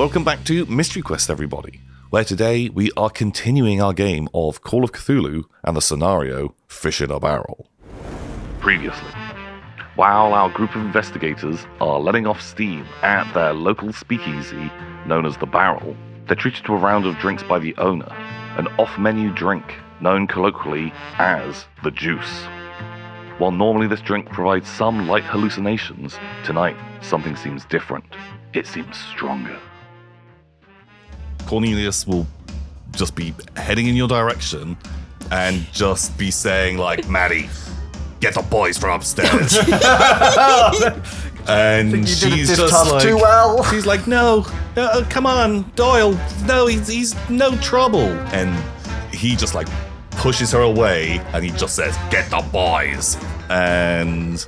Welcome back to Mystery Quest, everybody, where today we are continuing our game of Call of Cthulhu and the scenario Fish in a Barrel. Previously, while our group of investigators are letting off steam at their local speakeasy known as the Barrel, they're treated to a round of drinks by the owner, an off-menu drink known colloquially as the Juice. While normally this drink provides some light hallucinations, tonight something seems different. It seems stronger. Cornelius will just be heading in your direction and just be saying, like, Maddie, get the boys from upstairs. And she's just like, too well. She's like, no, come on, Doyle. No, he's no trouble. And he just like pushes her away and he just says, get the boys. And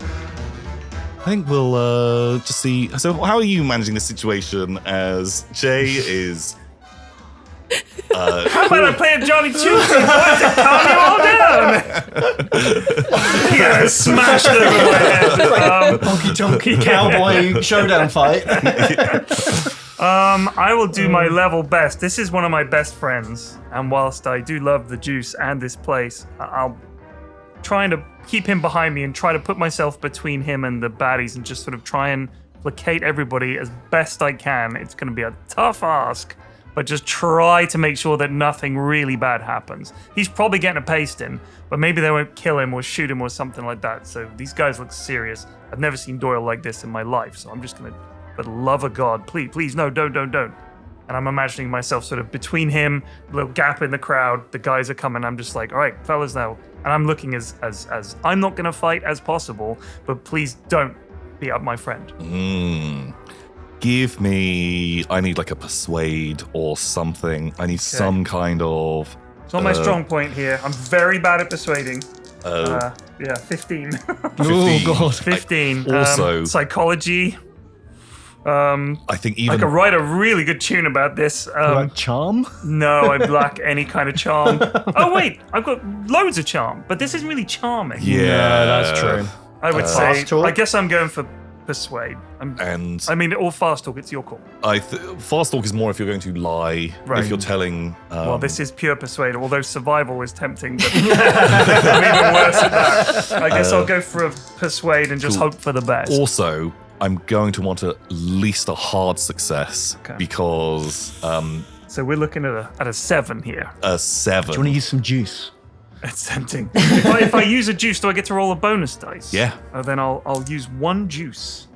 I think we'll just see. So how are you managing this situation as Chey is... How about I play a Johnny Tuesday, boys, to calm you all down? Yeah, smashed over my head. Like honky-tonky cowboy showdown fight. I will do my level best. This is one of my best friends, and whilst I do love the Juice and this place, I'll try to keep him behind me and try to put myself between him and the baddies and just sort of try and placate everybody as best I can. It's going to be a tough ask, but just try to make sure that nothing really bad happens. He's probably getting a pasting, but maybe they won't kill him or shoot him or something like that. So these guys look serious. I've never seen Doyle like this in my life, so I'm just going to, for the love of God, please, no, don't. And I'm imagining myself sort of between him, a little gap in the crowd, the guys are coming, I'm just like, all right, fellas, now. And I'm looking as I'm not going to fight as possible, but please don't beat up my friend. Give me... I need like a persuade or something. I need some kind of... It's not my strong point here. I'm very bad at persuading. 15. Oh, God. 15. Also... psychology. I think even... I could write a really good tune about this. Like charm? No, I lack any kind of charm. Oh, wait. I've got loads of charm, but this isn't really charming. Yeah, that's true. I would say... Fast talk? I guess I'm going for persuade. Or fast talk, it's your call. Fast talk is more if you're going to lie, if you're telling... well, this is pure persuade, although survival is tempting, but I'm even worse at that. I guess I'll go for a persuade and just hope for the best. Also, I'm going to want at least a hard success, because... so we're looking at a 7 here. A 7. Do you want to use some juice? It's tempting. If I use a juice, do I get to roll a bonus dice? Yeah. Then I'll use one juice.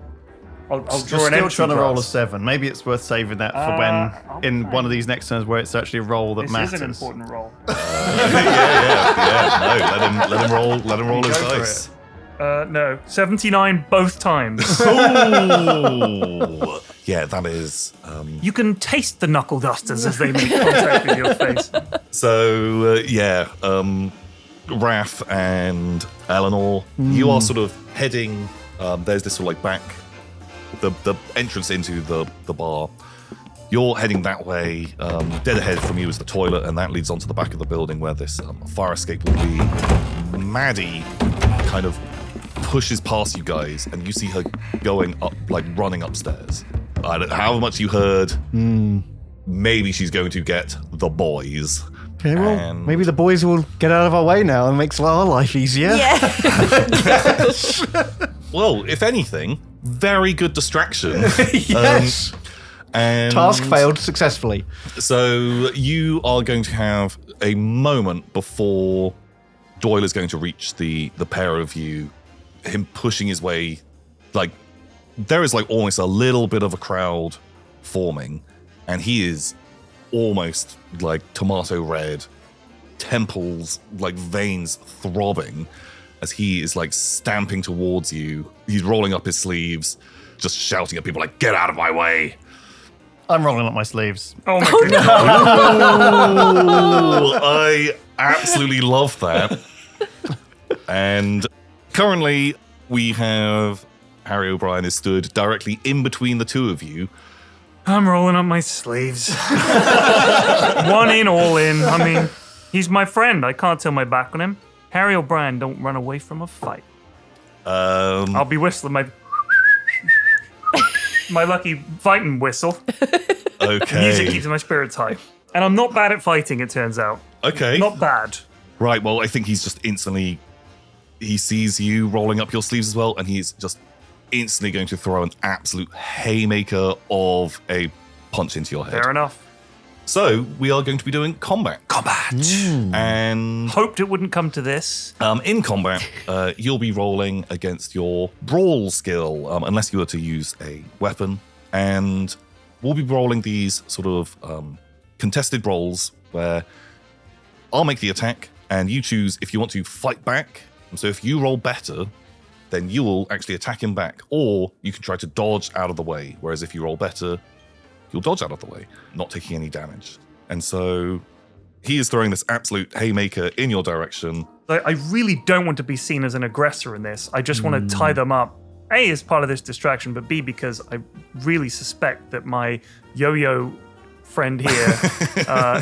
I'll draw You're an empty still trying to roll a glass. 7. Maybe it's worth saving that for when in one of these next turns where it's actually a roll that matters. This is an important roll. No, let him roll his Go for dice. it. No, 79 both times. Ooh. Yeah, that is... You can taste the knuckle dusters as they make contact with your face. So, Raph and Eleanor, you are sort of heading... there's this sort of like back... The entrance into the bar. You're heading that way. Dead ahead from you is the toilet, and that leads onto the back of the building where this fire escape will be. Maddie kind of pushes past you guys, and you see her going up, like running upstairs. I don't know how much you heard. Maybe she's going to get the boys. Okay, well, maybe the boys will get out of our way now and makes our life easier. Yeah. Well, if anything, very good distraction. Yes. And Task failed successfully. So you are going to have a moment before Doyle is going to reach the pair of you, him pushing his way. Like, there is like almost a little bit of a crowd forming, and he is almost like tomato red, temples, like veins throbbing as he is like stamping towards you. He's rolling up his sleeves, just shouting at people like, get out of my way. I'm rolling up my sleeves. Oh my goodness. Oh, I absolutely love that. And currently we have Harry O'Brien is stood directly in between the two of you. I'm rolling up my sleeves. One in, all in. I mean, he's my friend. I can't turn my back on him. Harry O'Brien don't run away from a fight. I'll be whistling my lucky fighting whistle. Okay. Music keeps my spirits high. And I'm not bad at fighting, it turns out. Okay. Not bad. Right, well, I think he's just instantly... He sees you rolling up your sleeves as well, and he's just instantly going to throw an absolute haymaker of a punch into your head. Fair enough. So, we are going to be doing combat. And Hoped it wouldn't come to this. in combat, you'll be rolling against your brawl skill, unless you were to use a weapon. And we'll be rolling these sort of contested rolls where I'll make the attack, and you choose if you want to fight back. So if you roll better, then you will actually attack him back, or you can try to dodge out of the way. Whereas if you roll better, you'll dodge out of the way, not taking any damage. And so he is throwing this absolute haymaker in your direction. I really don't want to be seen as an aggressor in this. I just want to tie them up. A, as part of this distraction, but B, because I really suspect that my yo-yo friend here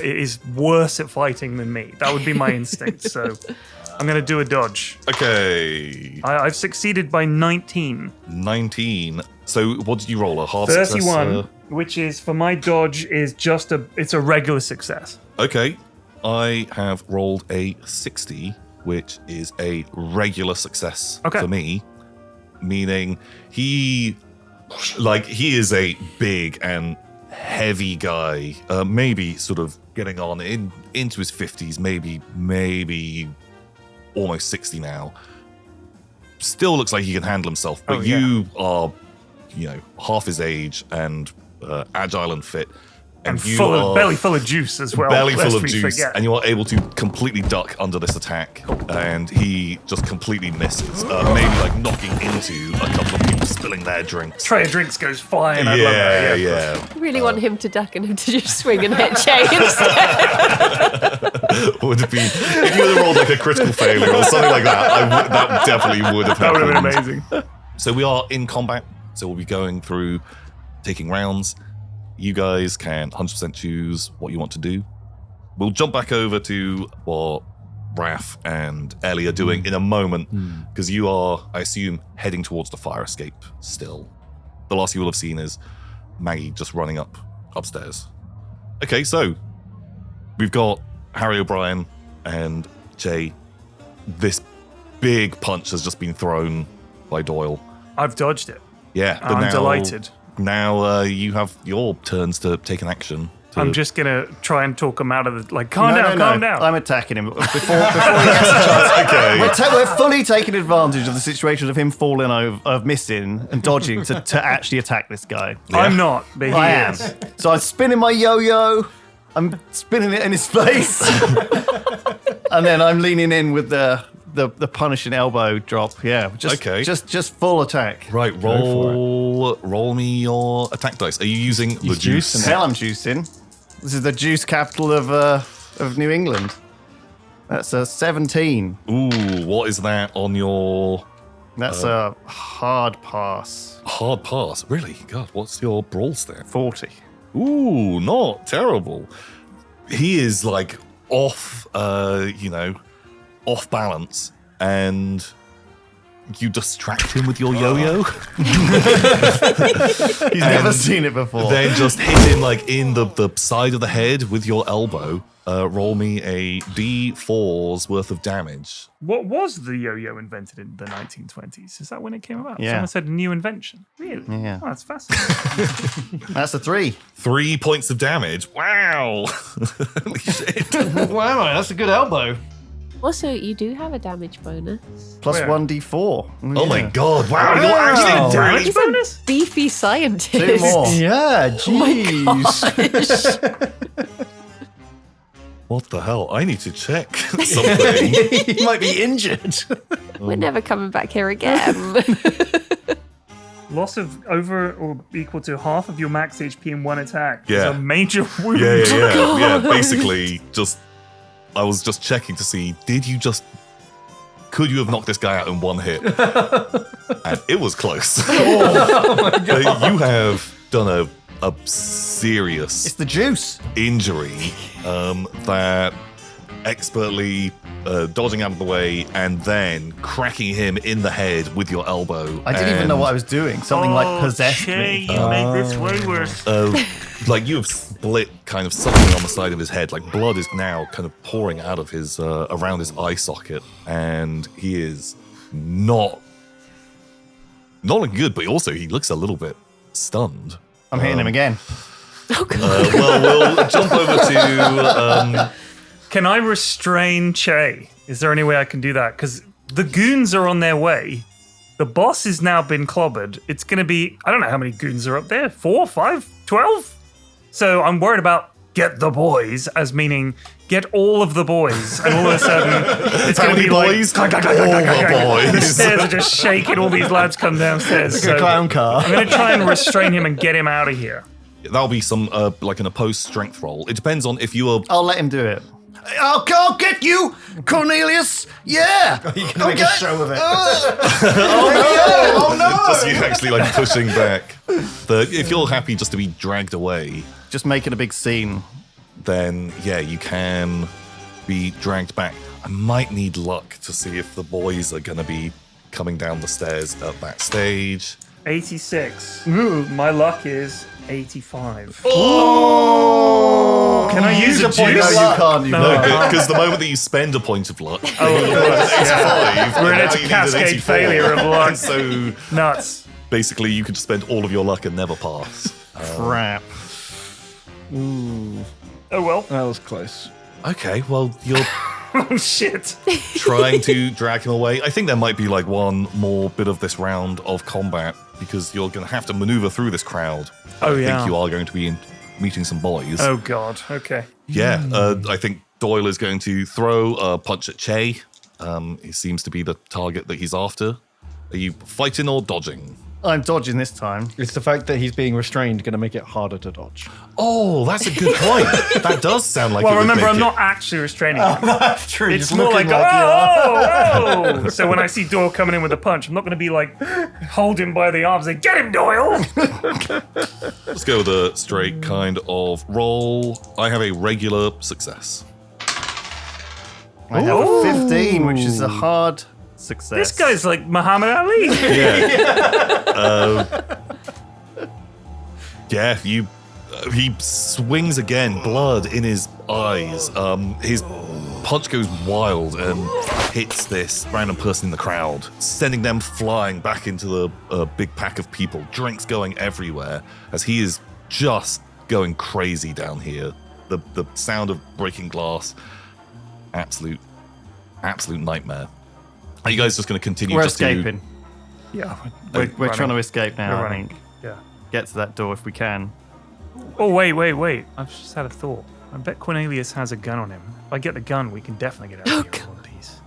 is worse at fighting than me. That would be my instinct. So I'm going to do a dodge. Okay. I've succeeded by 19. 19. So what did you roll? A hard 31, success? which is, for my dodge, is just it's a regular success. Okay. I have rolled a 60, which is a regular success for me. Meaning he is a big and heavy guy, maybe sort of getting on into his 50s, maybe almost 60 now. Still looks like he can handle himself, but you are, half his age and agile and fit. And belly full of juice as well. Belly full of juice, and you are able to completely duck under this attack, and he just completely misses, maybe like knocking into a couple of people spilling their drinks. Tray of drinks goes flying. I love that. Yeah. I really want him to duck and him to just swing and hit Chey instead. Would it be if you would have rolled like a critical failure or something like that? That definitely would have happened. That would have been amazing. So we are in combat. So we'll be going through taking rounds. You guys can 100% choose what you want to do. We'll jump back over to what Raph and Ellie are doing in a moment, because you are, I assume, heading towards the fire escape still. The last you will have seen is Maggie just running upstairs. Okay, so we've got Harry O'Brien and Chey. This big punch has just been thrown by Doyle. I've dodged it. Yeah, but I'm delighted. Now you have your turns to take an action. I'm just going to try and talk him out of the... calm down. I'm attacking him before he gets a chance. Okay. We're fully taking advantage of the situation of him falling over, of missing and dodging to actually attack this guy. Yeah. I'm not, but I am. is. So I'm spinning my yo-yo. I'm spinning it in his face. And then I'm leaning in with the punishing elbow drop. Yeah, just full attack. Right, roll me your attack dice. Are you using the juice? Hell, I'm juicing. This is the juice capital of New England. That's a 17. Ooh, what is that on your... That's a hard pass. Hard pass? Really? God, what's your brawl stat? 40. Ooh, not terrible. He is like off, off balance, and you distract him with your yo-yo. He's never seen it before. Then just hit him like in the side of the head with your elbow. Roll me a D4's worth of damage. What was the yo-yo invented in the 1920s? Is that when it came about? Yeah. Someone said new invention. Really? Yeah. Oh, that's fascinating. That's a 3. 3 points of damage. Wow. Holy shit. Wow, that's a good elbow. Also, you do have a damage bonus. Plus Where? 1d4. Oh my god. Wow, you're actually Damage He's bonus? a beefy scientist. 2 more. Yeah, Gosh. What the hell? I need to check something. He might be injured. We're never coming back here again. Loss of over or equal to half of your max HP in one attack. Yeah. Is a major wound. Yeah. Basically, I was just checking to see, could you have knocked this guy out in one hit? And it was close. You have done a serious It's the juice. injury that expertly dodging out of the way, and then cracking him in the head with your elbow. I didn't even know what I was doing. Something like possessed Chey, me. you made this way worse. Like you have split kind of something on the side of his head. Like blood is now kind of pouring out of his around his eye socket, and he is not looking good. But also he looks a little bit stunned. I'm hitting him again. Well, we'll jump over to. Can I restrain Chey? Is there any way I can do that? Because the goons are on their way. The boss has now been clobbered. It's going to be, I don't know how many goons are up there. 4, 5, 12? So I'm worried about get the boys, as meaning get all of the boys. And all of a sudden, it's going to be boys? like... All the The boys. stairs are just shaking. All these lads come downstairs. Like a clown car. I'm going to try and restrain him and get him out of here. That'll be some like an opposed strength roll. It depends on if you are. I'll let him do it. I'll get you, Cornelius. Yeah. You can make a show of it. Oh no! Just you actually like pushing back. If you're happy just to be dragged away, Just making a big scene. then yeah, you can be dragged back. I might need luck to see if the boys are going to be coming down the stairs at that stage. 86. My luck is 85. Oh! Can I use a point? No, juice? you can't. You No. can't. Because the moment that you spend a point of luck, We're in a cascade failure of luck. So Nuts. basically, you could just spend all of your luck and never pass. Crap. Oh well. That was close. Okay, well, you're Oh shit. trying to drag him away. I think there might be like one more bit of this round of combat because you're going to have to maneuver through this crowd. Oh, I yeah. think you are going to be meeting some boys. Oh god. Okay. Yeah, I think Doyle is going to throw a punch at Chey. He seems to be the target that he's after. Are you fighting or dodging? I'm dodging this time. It's the fact that he's being restrained going to make it harder to dodge. Oh, that's a good point. That does sound like. Well, it would remember, make I'm it- not actually restraining him. That's true. It's more like, oh. So when I see Doyle coming in with a punch, I'm not going to be like, hold him by the arms and get him, Doyle. Let's go with a straight kind of roll. I have a regular success. I have a 15, which is a hard success. This guy's like Muhammad Ali. Yeah, he swings again, blood in his eyes. His punch goes wild and hits this random person in the crowd, sending them flying back into the big pack of people. Drinks going everywhere as he is just going crazy down here. The sound of breaking glass, absolute nightmare. Are you guys just going to continue? We're just escaping. Yeah. We're trying to escape now, We're I running. think. Yeah. Get to that door if we can. Oh, wait. I've just had a thought. I bet Cornelius has a gun on him. If I get the gun, we can definitely get out of here in one piece.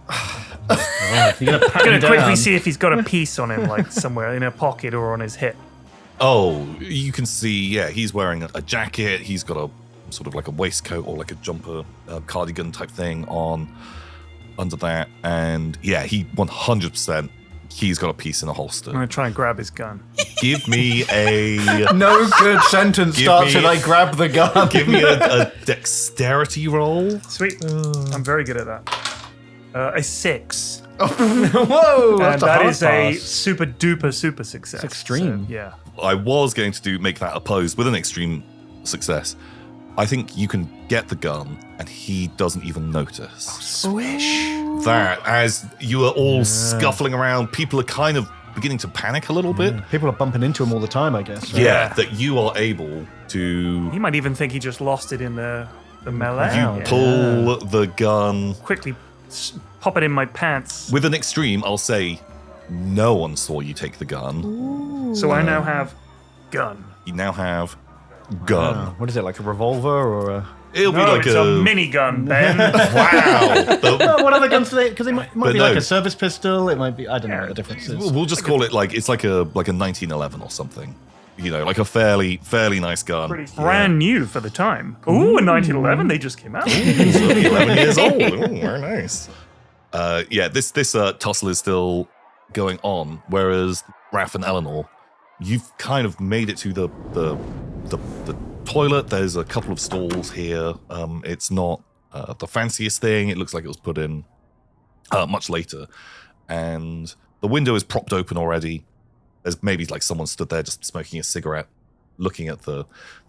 You're going to pat I'm him going to quickly down. see if he's got a piece on him, like somewhere in a pocket or on his hip. Oh, you can see, yeah, he's wearing a jacket. He's got a sort of like a waistcoat or like a jumper, cardigan type thing on under that. And yeah, he 100%, he's got a piece in a holster. I'm going to try and grab his gun. Give me a No good sentence Give starts me- with I grab the gun. give me a dexterity roll. Sweet. I'm very good at that. A 6. Whoa, And that's a that hard is a pass. super duper super success. It's extreme. So, yeah. I was going to make that opposed with an extreme success. I think you can get the gun and he doesn't even notice. Swish. That as you are all scuffling around, people are kind of beginning to panic a little bit. People are bumping into him all the time, I guess. right? Yeah, that you are able to He might even think he just lost it in the melee. Wow. Yeah. pull the gun. Quickly pop it in my pants. With an extreme, I'll say no one saw you take the gun. So I now have gun. You now have gun. What is it, like a revolver or a... It'll No, be like it's a minigun, Ben. wow. Oh, what other guns do they... Because it might But be no. like a service pistol. It might be... I don't know what the difference is. We'll just call it like it's like a 1911 or something. You know, like a fairly nice gun. Pretty brand new for the time. Ooh, in 1911 they just came out. 11 years old. Ooh, very nice. Yeah, this tussle is still going on, whereas Raph and Eleanor, you've kind of made it to the toilet. There's a couple of stalls here. It's not the fanciest thing. It looks like it was put in much later. And the window is propped open already. There's maybe like someone stood there just smoking a cigarette, looking at the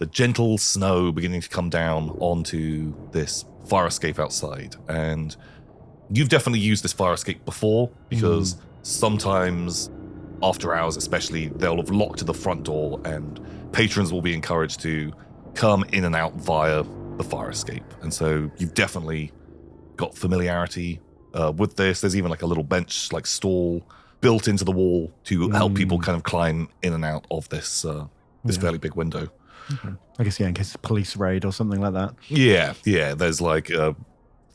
gentle snow beginning to come down onto this fire escape outside. And you've definitely used this fire escape before, because sometimes after hours especially, they'll have locked the front door and patrons will be encouraged to come in and out via the fire escape. And so you've definitely got familiarity with this. There's even like a little bench, like stall built into the wall to help people kind of climb in and out of this fairly big window. Okay. I guess, in case it's a police raid or something like that. Yeah. There's like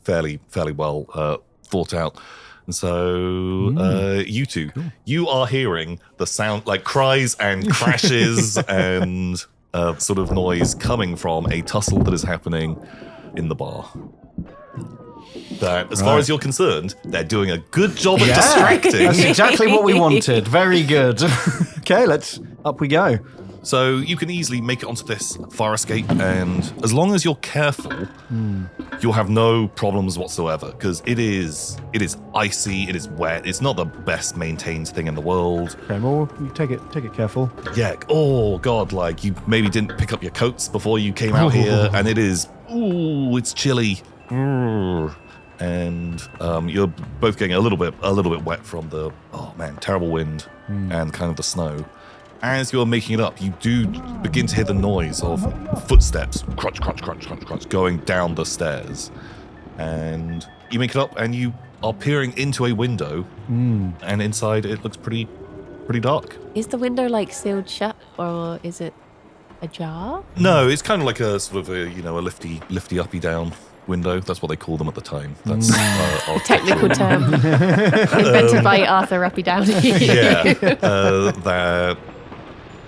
fairly well thought out. And so you two, you are hearing the sound, like cries and crashes and sort of noise coming from a tussle that is happening in the bar. That, as far as you're concerned, they're doing a good job at distracting. That's exactly what we wanted. Very good. Okay, up we go. So you can easily make it onto this fire escape, and as long as you're careful, you'll have no problems whatsoever, because it is icy, it is wet, it's not the best maintained thing in the world. Okay, well, you take it careful. Yeah, oh god, like you maybe didn't pick up your coats before you came out here, and it's chilly. And you're both getting a little bit wet from the terrible wind and kind of the snow. As you're making it up, you do begin to hear the noise of footsteps, crunch, crunch, crunch, crunch, crunch, going down the stairs. And you make it up, and you are peering into a window, and inside it looks pretty dark. Is the window like sealed shut, or is it ajar? No, it's kind of like a sort of a lifty uppy down window. That's what they call them at the time. That's our Technical term. Invented by Arthur Uppy Downey. that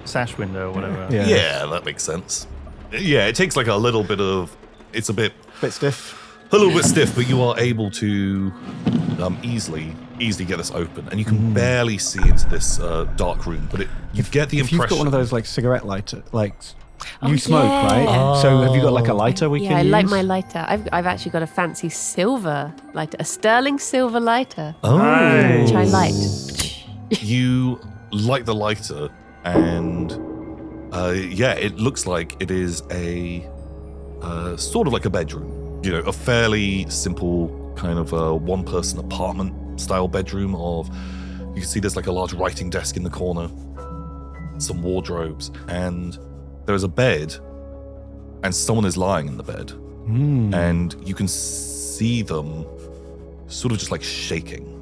Sash window or whatever. yeah, that makes sense. Yeah, it takes like a little bit of, it's a bit stiff. A little bit stiff, but you are able to easily get this open, and you can barely see into this dark room. But you get the impression. You've got one of those like cigarette lighter, like you smoke, right? So have you got like a lighter we can use? Yeah, I like my lighter. I've actually got a fancy silver lighter, a sterling silver lighter, which I light. You light the lighter, and it looks like it is a sort of like a bedroom. A fairly simple kind of one-person apartment style bedroom. You can see there's like a large writing desk in the corner, some wardrobes, and there is a bed, and someone is lying in the bed, and you can see them sort of just like shaking.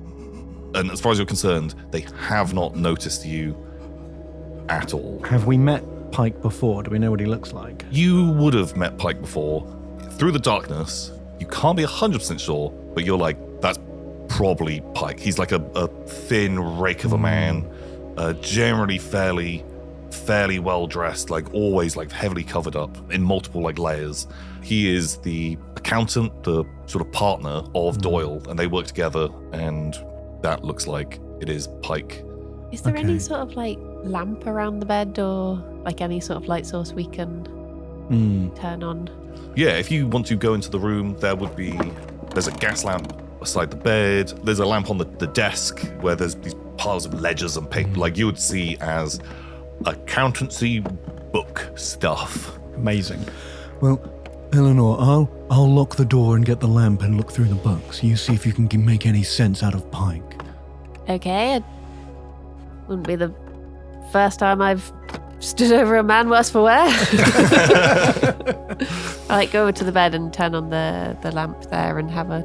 And as far as you're concerned, they have not noticed you at all. Have we met Pike before? Do we know what he looks like? You would have met Pike before. Through the darkness, you can't be 100% sure, but you're like, that's probably Pike. He's like a thin rake of a man, generally fairly well dressed, like always like heavily covered up in multiple like layers. He is the accountant, the sort of partner of Doyle, and they work together, and that looks like it is Pike. Is there any sort of like lamp around the bed, or like any sort of light source we can turn on? Yeah, if you want to go into the room, there's a gas lamp beside the bed. There's a lamp on the desk where there's these piles of ledgers and paper, like you would see as accountancy book stuff. Amazing. Well, Eleanor, I'll lock the door and get the lamp and look through the books. You see if you can make any sense out of Pike. Okay, it wouldn't be the first time I've stood over a man worse for wear. I go over to the bed and turn on the lamp there and have a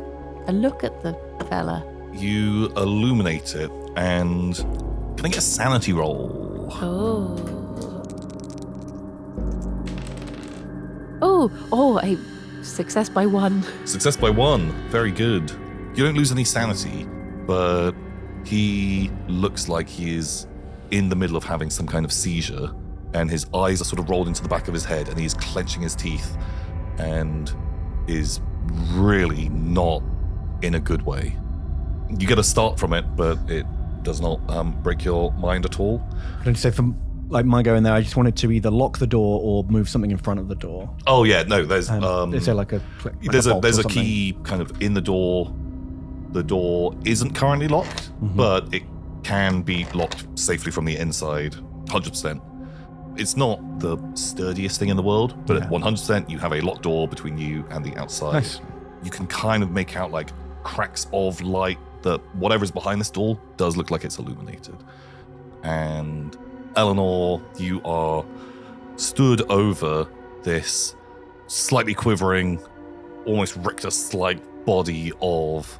look at the fella. You illuminate it, and can I get a sanity roll? A success by 1. Success by 1. Very good. You don't lose any sanity, but he looks like he is in the middle of having some kind of seizure, and his eyes are sort of rolled into the back of his head, and he's clenching his teeth and is really not in a good way. You get a start from it, but it does not break your mind at all. I don't say from like my going there, I just wanted to either lock the door or move something in front of the door. Oh yeah, no, there's is there like a there's a key kind of in the door, The door isn't currently locked, but it can be locked safely from the inside, 100%. It's not the sturdiest thing in the world, but at 100% you have a locked door between you and the outside. Nice. You can kind of make out like cracks of light that whatever's behind this door does look like it's illuminated. And Eleanor, you are stood over this slightly quivering, almost rictus-like body of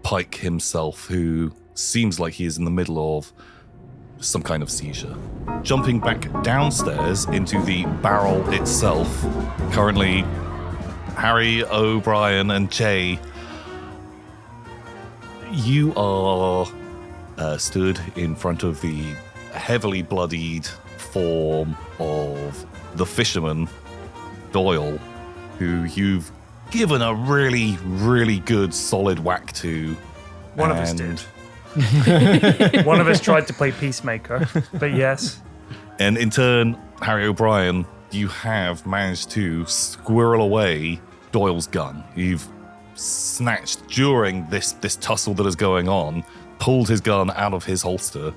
Pike himself, who seems like he is in the middle of some kind of seizure. Jumping back downstairs into the barrel itself, currently Harry, O'Brien, and Chey, you are stood in front of the heavily bloodied form of the fisherman, Doyle, who you've given a really, really good solid whack to. One of us did. One of us tried to play peacemaker, but yes. And in turn, Harry O'Brien, you have managed to squirrel away Doyle's gun. You've snatched during this tussle that is going on, pulled his gun out of his holster,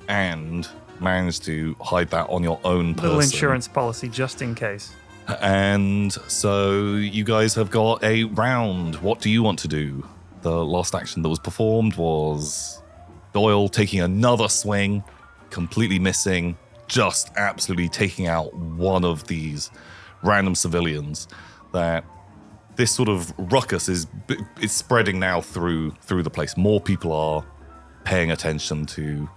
and managed to hide that on your own person. Little insurance policy just in case. And so you guys have got a round. What do you want to do? The last action that was performed was Doyle taking another swing, completely missing, just absolutely taking out one of these random civilians. That this sort of ruckus is spreading now through the place. More people are paying attention to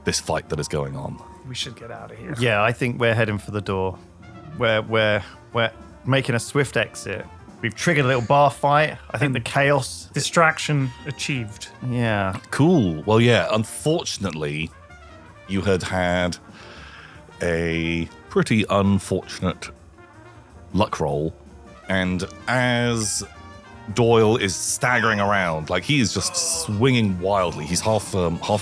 this fight that is going on. We should get out of here. Yeah, I think we're heading for the door. We're making a swift exit. We've triggered a little bar fight. I think the chaos... Distraction achieved. Yeah. Cool. Well, yeah, unfortunately, you had a pretty unfortunate luck roll. And as Doyle is staggering around, like he is just swinging wildly. He's half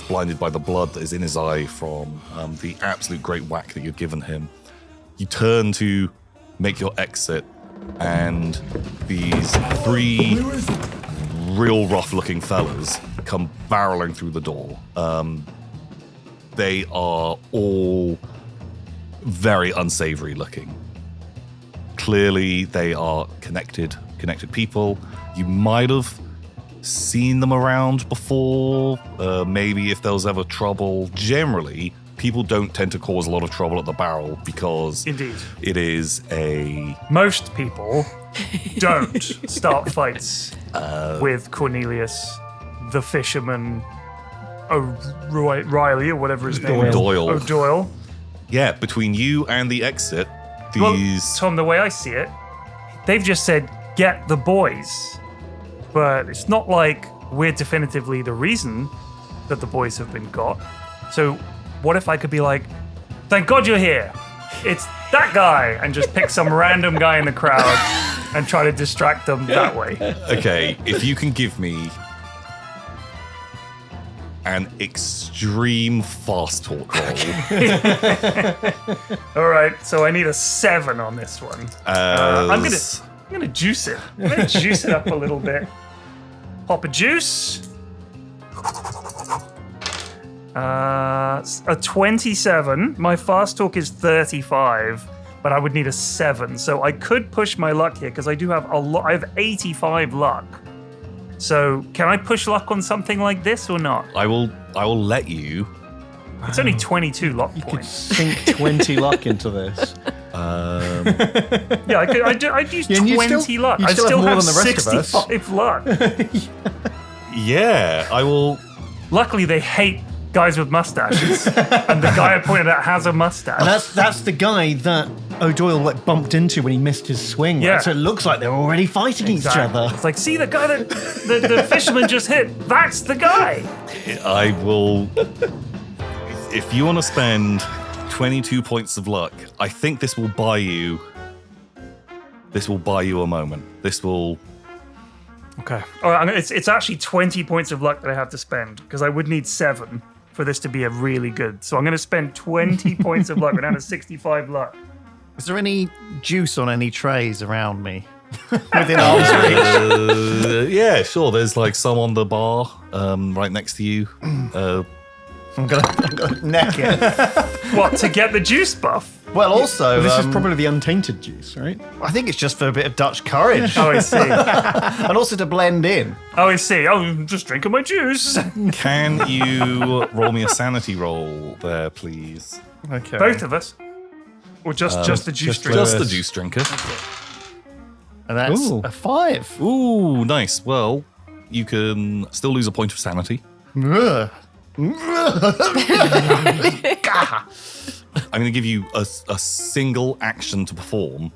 blinded by the blood that is in his eye from the absolute great whack that you've given him. You turn to make your exit, and these three real rough-looking fellas come barreling through the door. They are all very unsavory looking. Clearly, they are connected people. You might have seen them around before. Maybe if there was ever trouble. Generally, people don't tend to cause a lot of trouble at the barrel because Indeed. It is a... Most people don't start fights with Cornelius, the fisherman, O'Reilly, or whatever his name is. Doyle. O'Doyle. Yeah, between you and the exit, these... Well, Tom, the way I see it, they've just said, get the boys. But it's not like we're definitively the reason that the boys have been got. So what if I could be like, thank God you're here. It's that guy. And just pick some random guy in the crowd and try to distract them that way. Okay, if you can give me an extreme fast talk roll. All right, so I need a 7 on this one. I'm gonna juice it. I'm gonna juice it up a little bit. Pop a juice. A 27. My fast talk is 35, but I would need a 7. So I could push my luck here because I do have a lot. I have 85 luck. So can I push luck on something like this or not? I will let you. It's only 22 luck You could points. sink 20 luck into this. Yeah, I'd use Yeah, and 20 luck. you I still still have more have than the rest of us. 65 luck. Yeah, I will. Luckily, they hate guys with mustaches, and the guy I pointed at has a mustache. And that's the guy that O'Doyle bumped into when he missed his swing. Right? Yeah. So it looks like they're already fighting each other. It's like, see the guy that the fisherman just hit? That's the guy. I will. If you want to spend 22 points of luck, I think this will buy you. This will buy you a moment. This will. Okay. All right. It's actually 20 points of luck that I have to spend because I would need 7 for this to be a really good. So I'm going to spend 20 points of luck. We're down to 65 luck. Is there any juice on any trays around me? within arm's reach. Yeah, sure. There's like some on the bar right next to you. I'm gonna neck it. What, to get the juice buff? Well, also, This is probably the untainted juice, right? I think it's just for a bit of Dutch courage. Oh, I see. And also to blend in. Oh, I see. Oh, I'm just drinking my juice. Can you roll me a sanity roll there, please? Okay. Both of us? Or just the juice drinker? Just the juice drinker. And that's Ooh. a 5. Ooh, nice. Well, you can still lose a point of sanity. Ugh. I'm going to give you a single action to perform.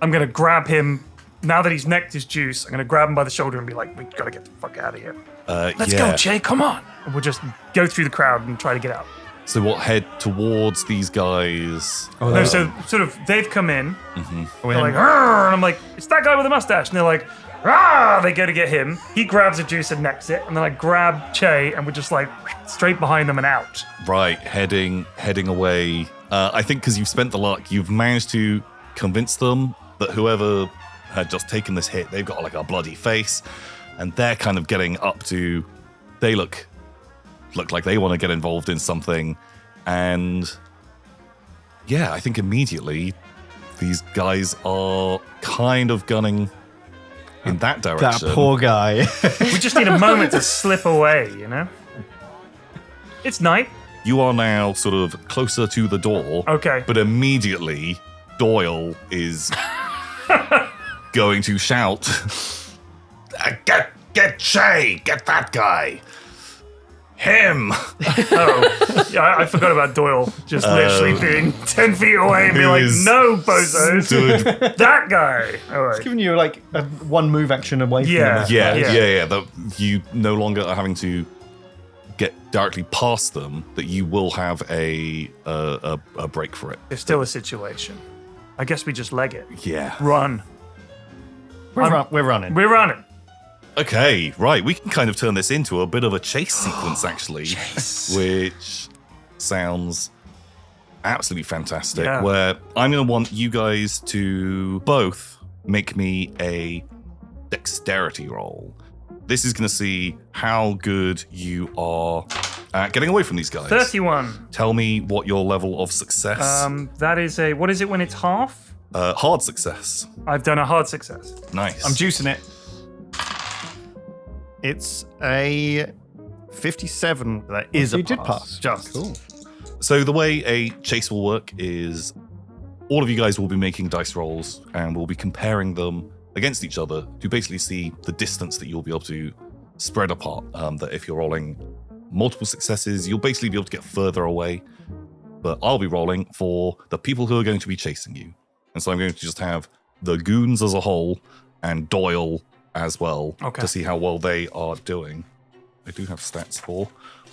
I'm going to grab him. Now that he's necked his juice, I'm going to grab him by the shoulder and be like, we got to get the fuck out of here. Let's go, Chey, come on. And we'll just go through the crowd and try to get out. So what, head towards these guys? No, so sort of, they've come in. They're like, "Arr!" And I'm like, it's that guy with the mustache. And they're like, ah! They go to get him. He grabs the juice and necks it. And then I grab Chey and we're just like straight behind them and out. Right, heading away. I think because you've spent the luck, you've managed to convince them that whoever had just taken this hit, they've got like a bloody face. And they're kind of getting up to, they look like they want to get involved in something. And yeah, I think immediately these guys are kind of gunning in that direction. That poor guy. We just need a moment to slip away, you know? It's night. You are now sort of closer to the door. Okay. But immediately, Doyle is going to shout, Get Chey! Get that guy! Him! Oh, yeah, I forgot about Doyle just literally being 10 feet away and be who like, is no, bozos, stood- that guy. All right. Giving you like a one move action away from Yeah. them. Yeah. That you no longer are having to get directly past them, that you will have a break for it. There's still a situation. I guess we just leg it. Yeah. Run. We're running. We're running. Okay, right. We can kind of turn this into a bit of a chase sequence, actually, which sounds absolutely fantastic. Yeah. Where I'm going to want you guys to both make me a dexterity roll. This is going to see how good you are at getting away from these guys. 31. Tell me what your level of success. That is a, what is it when it's half? Hard success. I've done a hard success. Nice. I'm juicing it. It's a 57. That is You a did pass. pass. Just. Cool. So the way a chase will work is all of you guys will be making dice rolls and we'll be comparing them against each other to basically see the distance that you'll be able to spread apart. That if you're rolling multiple successes, you'll basically be able to get further away. But I'll be rolling for the people who are going to be chasing you. And so I'm going to just have the goons as a whole and Doyle as well Okay. to see how well they are doing. I do have stats for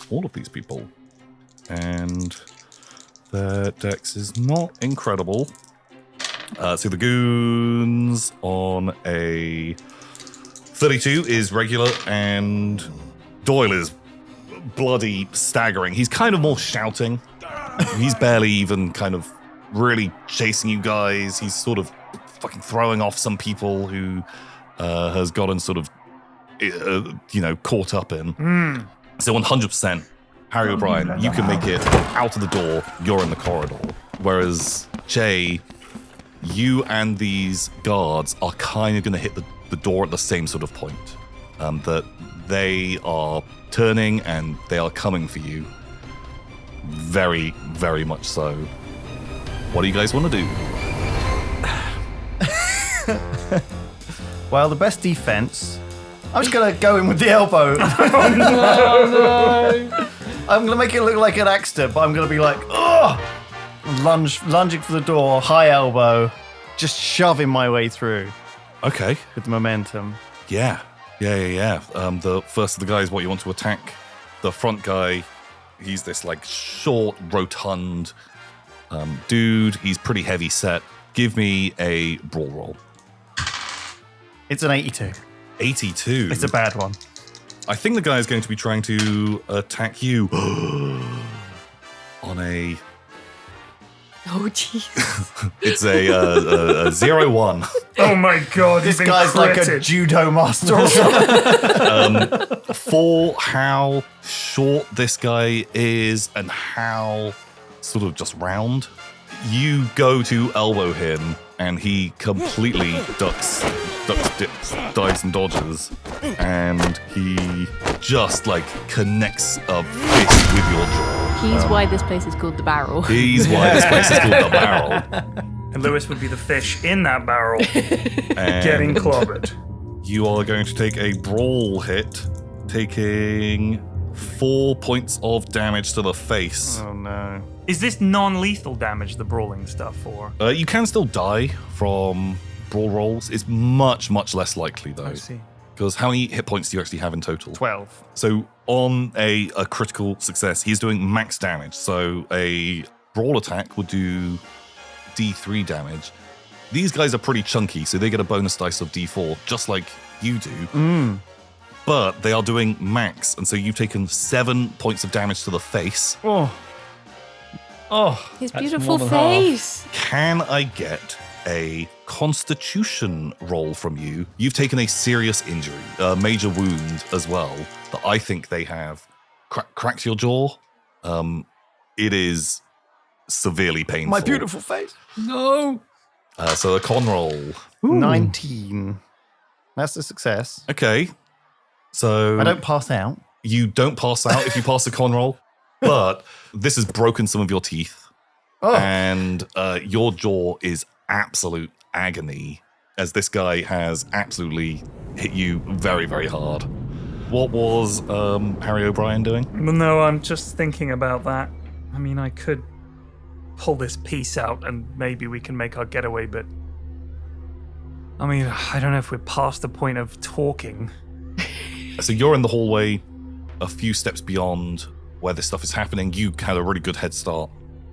all of these people. And their dex is not incredible. So the goons on a 32 is regular, and Doyle is bloody staggering. He's kind of more shouting. He's barely even kind of really chasing you guys. He's sort of fucking throwing off some people who has gotten sort of, caught up in. So 100%, Harry O'Brien, you can make it out of the door. You're in the corridor. Whereas Chey, you and these guards are kind of going to hit the door at the same sort of point. That they are turning and they are coming for you. Very, very much so. What do you guys want to do? Well, the best defense. I'm just gonna go in with the elbow. I'm gonna make it look like an accident, but I'm gonna be like, oh, lunging for the door, high elbow, just shoving my way through Okay. with momentum. Yeah. The first of the guys, what you want to attack, the front guy, he's this like short, rotund dude. He's pretty heavy set. Give me a brawl roll. It's an 82. 82. It's a bad one. I think the guy is going to be trying to attack you on a Oh, jeez. It's a 0-1. Oh my god, This he's been guy's like a critted. judo master or something. For how short this guy is and how sort of just round, you go to elbow him and he completely ducks, dips, dives and dodges, and he just like connects a fist with your jaw. He's why this place is called the Barrel. He's why this place is called the Barrel. And Lewis would be the fish in that barrel And getting clobbered. you are going to take a brawl hit, taking 4 points of damage to the face. Oh no. Is this non-lethal damage, the brawling stuff, or? You can still die from brawl rolls. It's much, much less likely, though. I see. Because how many hit points do you actually have in total? 12. So on a critical success, he's doing max damage. So a brawl attack would do D3 damage. These guys are pretty chunky, so they get a bonus dice of D4, just like you do. But they are doing max, and so you've taken 7 points of damage to the face. His That's beautiful more than half. face. Can I get a constitution roll from you? You've taken a serious injury, a major wound as well, that I think they have cracked your jaw. It is severely painful. My beautiful face. No. So a con roll. 19. That's a success. Okay. So I don't pass out. you don't pass out if you pass a con roll, but this has broken some of your teeth. And your jaw is absolute agony as this guy has absolutely hit you very, very hard. What was Harry O'Brien doing? Well, no, I'm just thinking about that. I mean, I could pull this piece out and maybe we can make our getaway, but I mean, I don't know if we're past the point of talking. So you're in the hallway, a few steps beyond where this stuff is happening. You had a really good head start.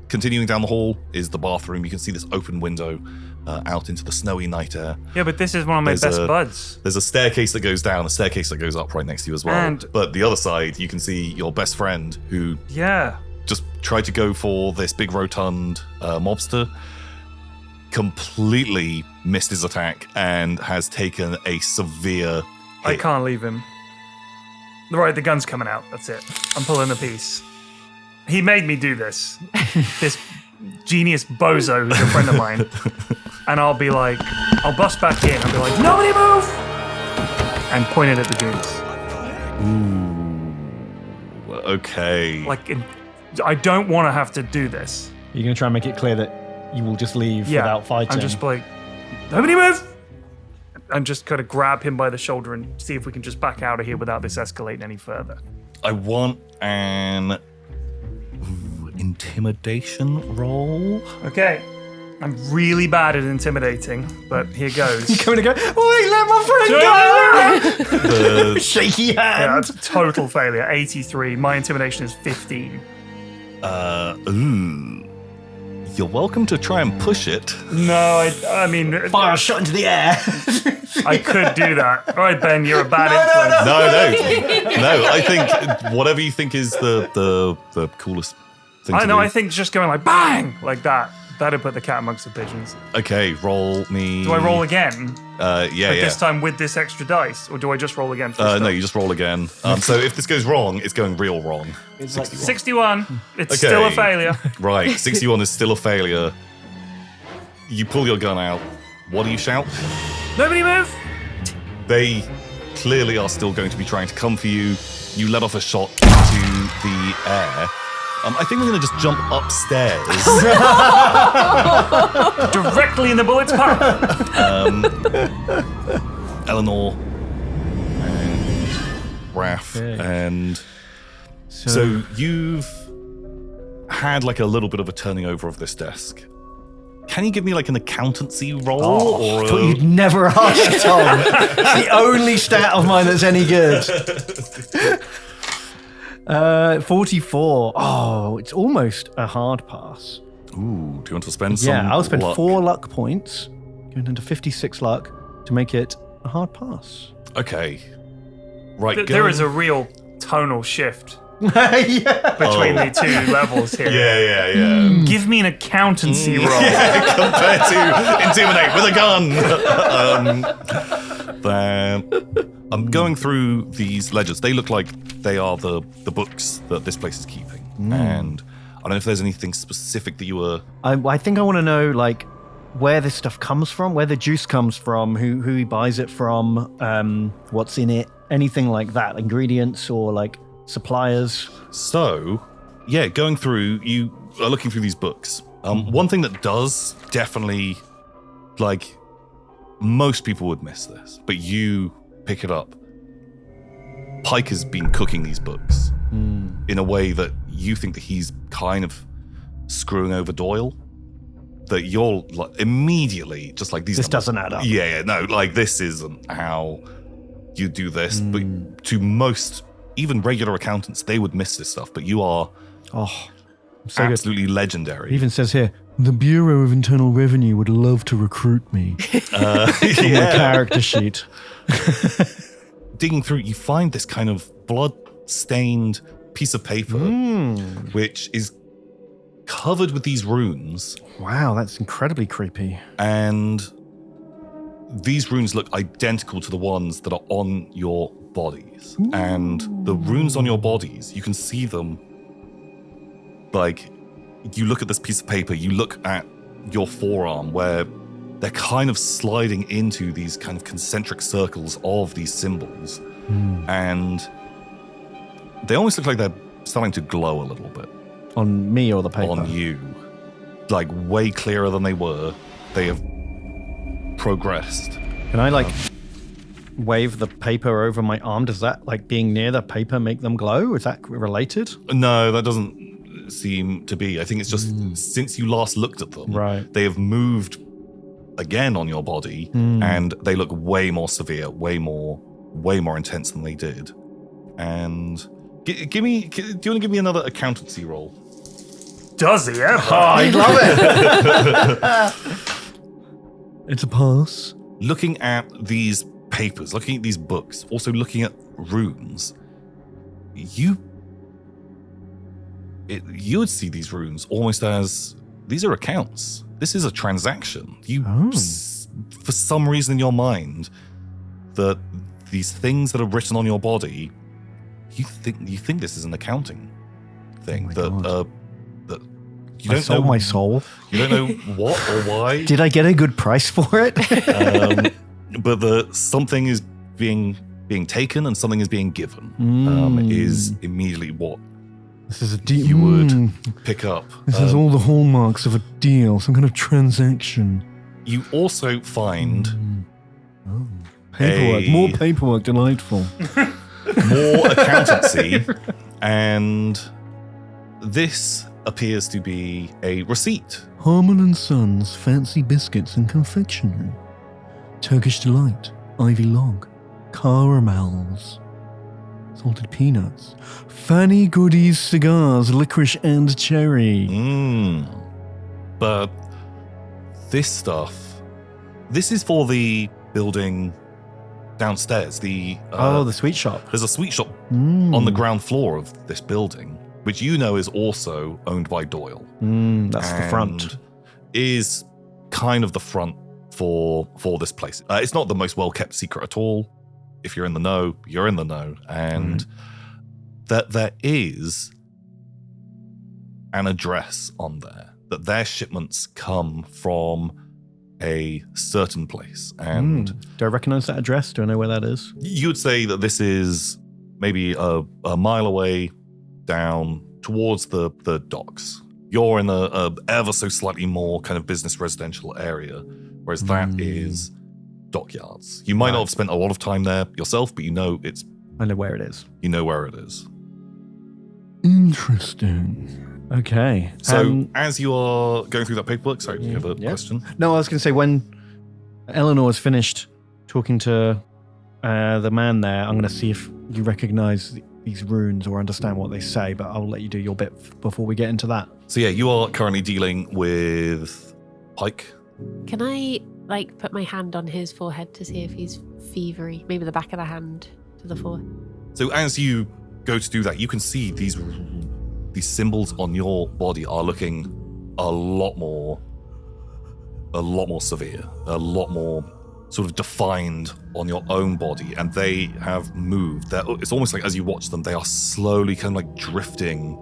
Continuing down the hall is the bathroom. You can see this open window out into the snowy night air. Yeah, but this is one of my best buds. There's a staircase that goes down, a staircase that goes up right next to you as well. But the other side, you can see your best friend who just tried to go for this big rotund mobster, completely missed his attack and has taken a severe hit. I can't leave him. Right, the gun's coming out. That's it. I'm pulling the piece. He made me do this. This genius bozo who's a friend of mine. And I'll be like, I'll bust back in. I'll be like, nobody move! And point it at the goons. Ooh. Okay. I don't want to have to do this. You're going to try and make it clear that you will just leave without fighting. I'm just like, nobody move! And just kind of grab him by the shoulder and see if we can just back out of here without this escalating any further. I want an intimidation roll. Okay. I'm really bad at intimidating, but here goes. You're going to go, wait, let my friend go! Shaky Yeah, hand! that's a total failure. 83. My intimidation is 15. You're welcome to try and push it. No, I mean... Fire a shot into the air! I could do that. All right, Ben, you're a bad influence. No, I think whatever you think is the coolest thing to do. I think just going like bang like that. That'd put the cat amongst the pigeons. Okay, roll me. Do I roll again? Yeah. This time with this extra dice, or do I just roll again? No, you just roll again. So if this goes wrong, it's going real wrong. It's 61. It's Okay. still a failure. Right, 61 is still a failure. You pull your gun out. What do you shout? Nobody move. They clearly are still going to be trying to come for you. You let off a shot into the air. I think we're going to just jump upstairs. Directly in the bullet's path. Eleanor and Raph. And so you've had like a little bit of a turning over of this desk. Can you give me like an accountancy roll? I thought you'd never ask, Tom. It's the only stat of mine that's any good. 44. Oh, it's almost a hard pass. Ooh, do you want to spend some Yeah, I'll spend luck? 4 luck points, going into 56 luck, to make it a hard pass. Okay. Right, There is a real tonal shift between the two levels here. Yeah. Give me an accountancy roll. Compared to intimidate with a gun. Then I'm going through these ledgers. They look like they are the books that this place is keeping. And I don't know if there's anything specific that you were... I think I want to know, like, where this stuff comes from, where the juice comes from, who he buys it from, what's in it, anything like that, ingredients or, like, suppliers. So, yeah, going through, you are looking through these books. One thing that does definitely, like, most people would miss this, but you pick it up. Pike has been cooking these books in a way that you think that he's kind of screwing over Doyle. That you're like immediately just like these. This doesn't add up. Yeah, no, like this isn't how you do this. But to most, even regular accountants, they would miss this stuff. But you are So absolutely legendary. It even says here, the Bureau of Internal Revenue would love to recruit me. my character sheet. Digging through, you find this kind of blood-stained piece of paper, which is covered with these runes. Wow, that's incredibly creepy. And these runes look identical to the ones that are on your bodies. And the runes on your bodies, you can see them. Like, you look at this piece of paper, you look at your forearm where they're kind of sliding into these kind of concentric circles of these symbols. And they almost look like they're starting to glow a little bit. On me or the paper? On you. Like, way clearer than they were. They have progressed. Can I, like, wave the paper over my arm? Does that, like, being near the paper make them glow? Is that related? No, that doesn't seem to be. I think it's just since you last looked at them, they have moved again on your body, and they look way more severe, way more intense than they did. And do you want to give me another accountancy roll? Does he ever? Oh, I love it. It's a pass. Looking at these papers, looking at these books, also looking at runes, you would see these runes almost as these are accounts. This is a transaction. For some reason in your mind, that these things that are written on your body, you think this is an accounting thing. That you don't know my soul. You don't know what or why. Did I get a good price for it? But something is being taken and something is being given. Is immediately what this is a deal. You would pick up. This has all the hallmarks of a deal, some kind of transaction. You also find paperwork, more paperwork, delightful. More accountancy, and this appears to be a receipt. Harman & Sons Fancy Biscuits and Confectionery. Turkish Delight, Ivy Log, Caramels, Salted Peanuts, Fanny Goodies Cigars, Licorice and Cherry. But this stuff, this is for the building downstairs. The sweet shop. There's a sweet shop on the ground floor of this building, which you know is also owned by Doyle. That's the front. Is kind of the front for this place. It's not the most well-kept secret at all. If you're in the know, you're in the know. And that there is an address on there, that their shipments come from a certain place. And do I recognize that address? Do I know where that is? You would say that this is maybe a mile away down towards the docks. You're in a ever so slightly more kind of business residential area, whereas that is dockyards. You might not have spent a lot of time there yourself, but I know where it is. You know where it is. Interesting. Okay. So as you are going through that paperwork, sorry, do you have a question? No, I was going to say when Eleanor has finished talking to the man there, I'm going to see if you recognize these runes or understand what they say, but I'll let you do your bit before we get into that. So yeah, you are currently dealing with Pike. Can I put my hand on his forehead to see if he's fevery? Maybe the back of the hand to the forehead. So as you go to do that, you can see these symbols on your body are looking a lot more severe, a lot more sort of defined on your own body, and they have moved. It's almost like as you watch them, they are slowly kind of like drifting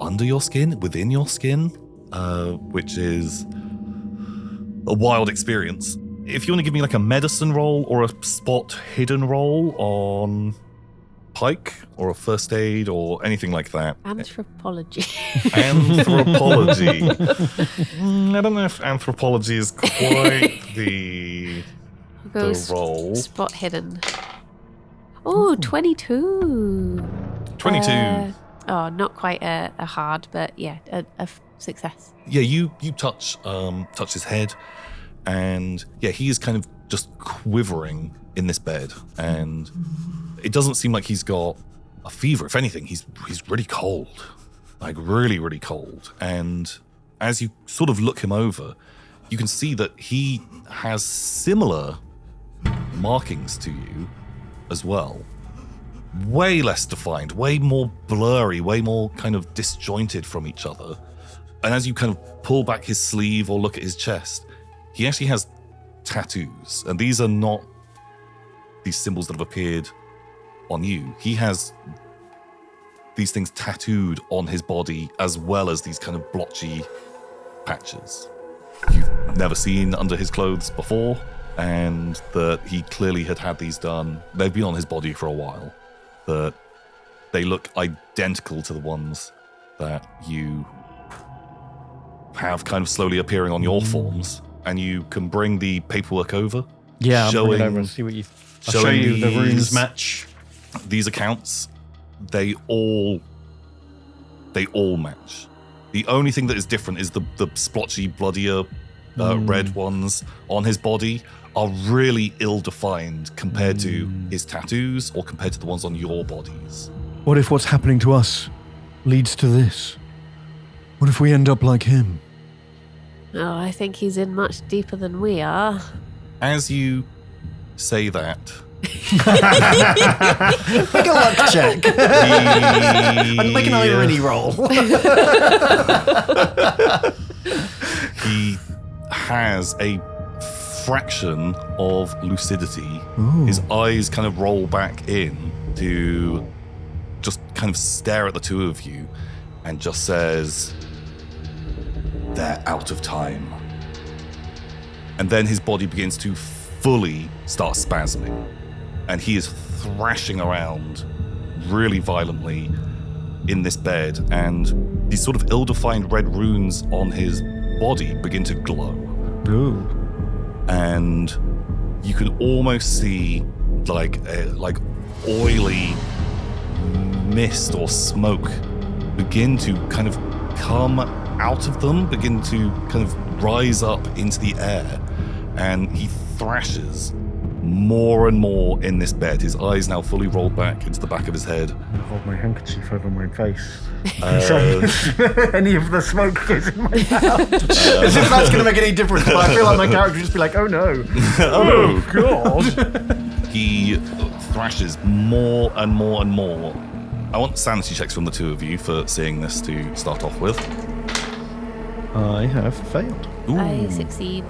under your skin, within your skin, which is a wild experience. If you want to give me like a medicine roll or a spot hidden roll on Pike or a first aid or anything like that. Anthropology. Anthropology. I don't know if anthropology is quite the role. Spot hidden. Oh, 22. 22. Not quite a hard, but yeah, a success. Yeah, you touch his head, and yeah, he is kind of just quivering in this bed, and it doesn't seem like he's got a fever. If anything, he's really cold, like really, really cold. And as you sort of look him over, you can see that he has similar markings to you as well. Way less defined, way more blurry, way more kind of disjointed from each other. And as you kind of pull back his sleeve or look at his chest, he actually has tattoos. And these are not these symbols that have appeared on you. He has these things tattooed on his body as well as these kind of blotchy patches you've never seen under his clothes before, and that he clearly had these done. They've been on his body for a while, but they look identical to the ones that you have kind of slowly appearing on your forms. And you can bring the paperwork over. Yeah, I'll bring it over and see what I'll show you the runes match. These accounts, they all match. The only thing that is different is the splotchy, bloodier red ones on his body are really ill-defined compared to his tattoos or compared to the ones on your bodies. What if what's happening to us leads to this? What if we end up like him? Oh, I think he's in much deeper than we are. As you say that, Make a luck check. And make an irony roll. He has a fraction of lucidity. Ooh. His eyes kind of roll back in to just kind of stare at the two of you and just says, "They're out of time." And then his body begins to fully start spasming, and he is thrashing around really violently in this bed, and these sort of ill-defined red runes on his body begin to glow. Ooh. And you can almost see like oily mist or smoke begin to kind of come out of them, begin to kind of rise up into the air, and he thrashes more and more in this bed. His eyes now fully rolled back into the back of his head. I hold my handkerchief over my face. So any of the smoke goes in my mouth. As if that's going to make any difference, but I feel like my character would just be like, oh no. Oh God. He thrashes more and more and more. I want sanity checks from the two of you for seeing this to start off with. I have failed. Ooh. I succeed.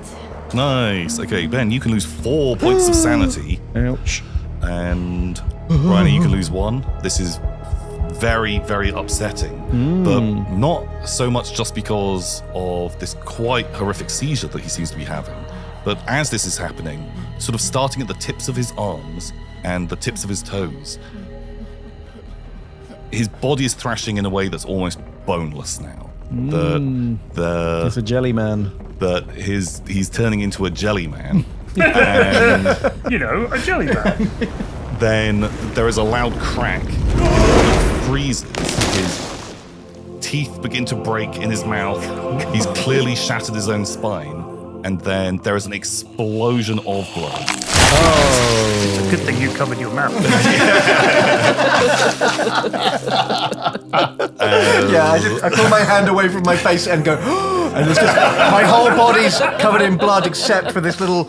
Nice. Okay, Ben, you can lose 4 points of sanity. Ouch. And Ryan, you can lose 1. This is very, very upsetting, but not so much just because of this quite horrific seizure that he seems to be having, but as this is happening, sort of starting at the tips of his arms and the tips of his toes, his body is thrashing in a way that's almost boneless now. It's a jelly man. That he's turning into a jelly man. And a jelly man. then there is a loud crack. He freezes. His teeth begin to break in his mouth. He's clearly shattered his own spine. And then there is an explosion of blood. Oh. Good thing you covered your mouth. I pull my hand away from my face and go, and it's just, my whole body's covered in blood except for this little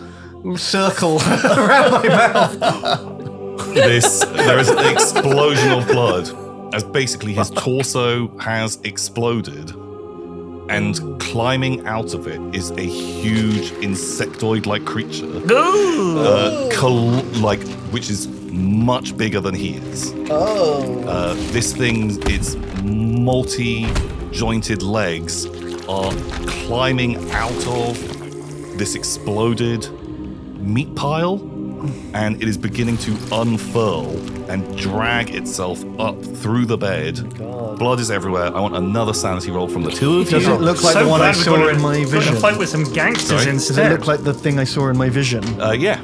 circle around my mouth. There is an explosion of blood as basically his torso has exploded, and climbing out of it is a huge insectoid-like creature, which is much bigger than he is. This thing, its multi-jointed legs are climbing out of this exploded meat pile, and it is beginning to unfurl and drag itself up through the bed. Blood is everywhere. I want another sanity roll from the two of you. Does it look like the one I saw in my vision? Fight with some gangsters instead. Does it look like the thing I saw in my vision? Yeah.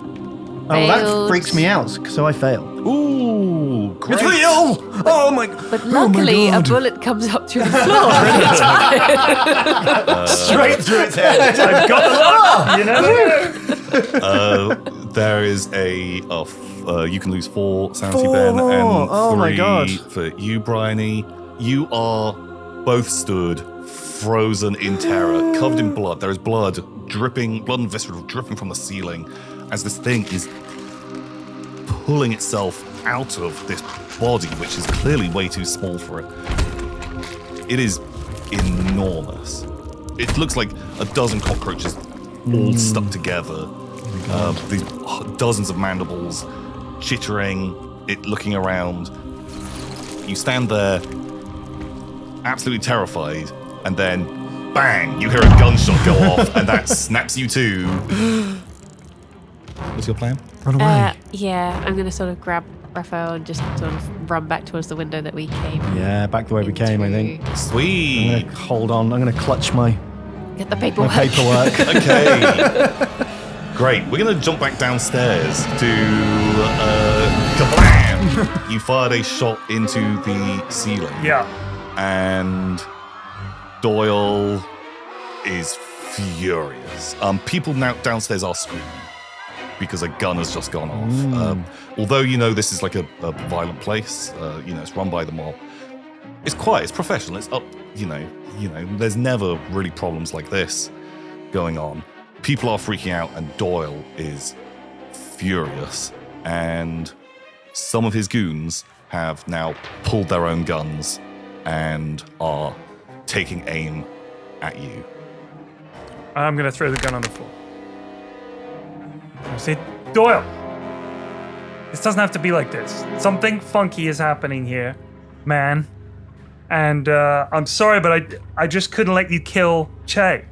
Oh, that freaks me out, so I fail. Ooh, great. It's real! Oh my... But luckily, a bullet comes up through the floor and it's fine. Straight through its head. I've got the luck, you know? There is you can lose 4 sanity, Ben, and 3 for you, Bryony. You are both stood frozen in terror, covered in blood. There is blood and viscera dripping from the ceiling as this thing is pulling itself out of this body, which is clearly way too small for it. It is enormous. It looks like a dozen cockroaches all stuck together. These dozens of mandibles chittering, it looking around. You stand there, absolutely terrified, and then bang, you hear a gunshot go off, and that snaps you to. What's your plan? Run away. Yeah, I'm going to sort of grab Raphael and just sort of run back towards the window that we came. Yeah, back the way we came, I think. Sweet. I'm going to hold on. I'm going to clutch my Get the paperwork. Okay. Great. We're going to jump back downstairs to kablam! You fired a shot into the ceiling. Yeah. And Doyle is furious. People now downstairs are screaming because a gun has just gone off. Although this is like a violent place, it's run by the mob. It's quiet. It's professional. It's up. There's never really problems like this going on. People are freaking out, and Doyle is furious. And some of his goons have now pulled their own guns and are taking aim at you. I'm going to throw the gun on the floor. I say, Doyle, this doesn't have to be like this. Something funky is happening here, man. And I'm sorry, but I just couldn't let you kill Chey.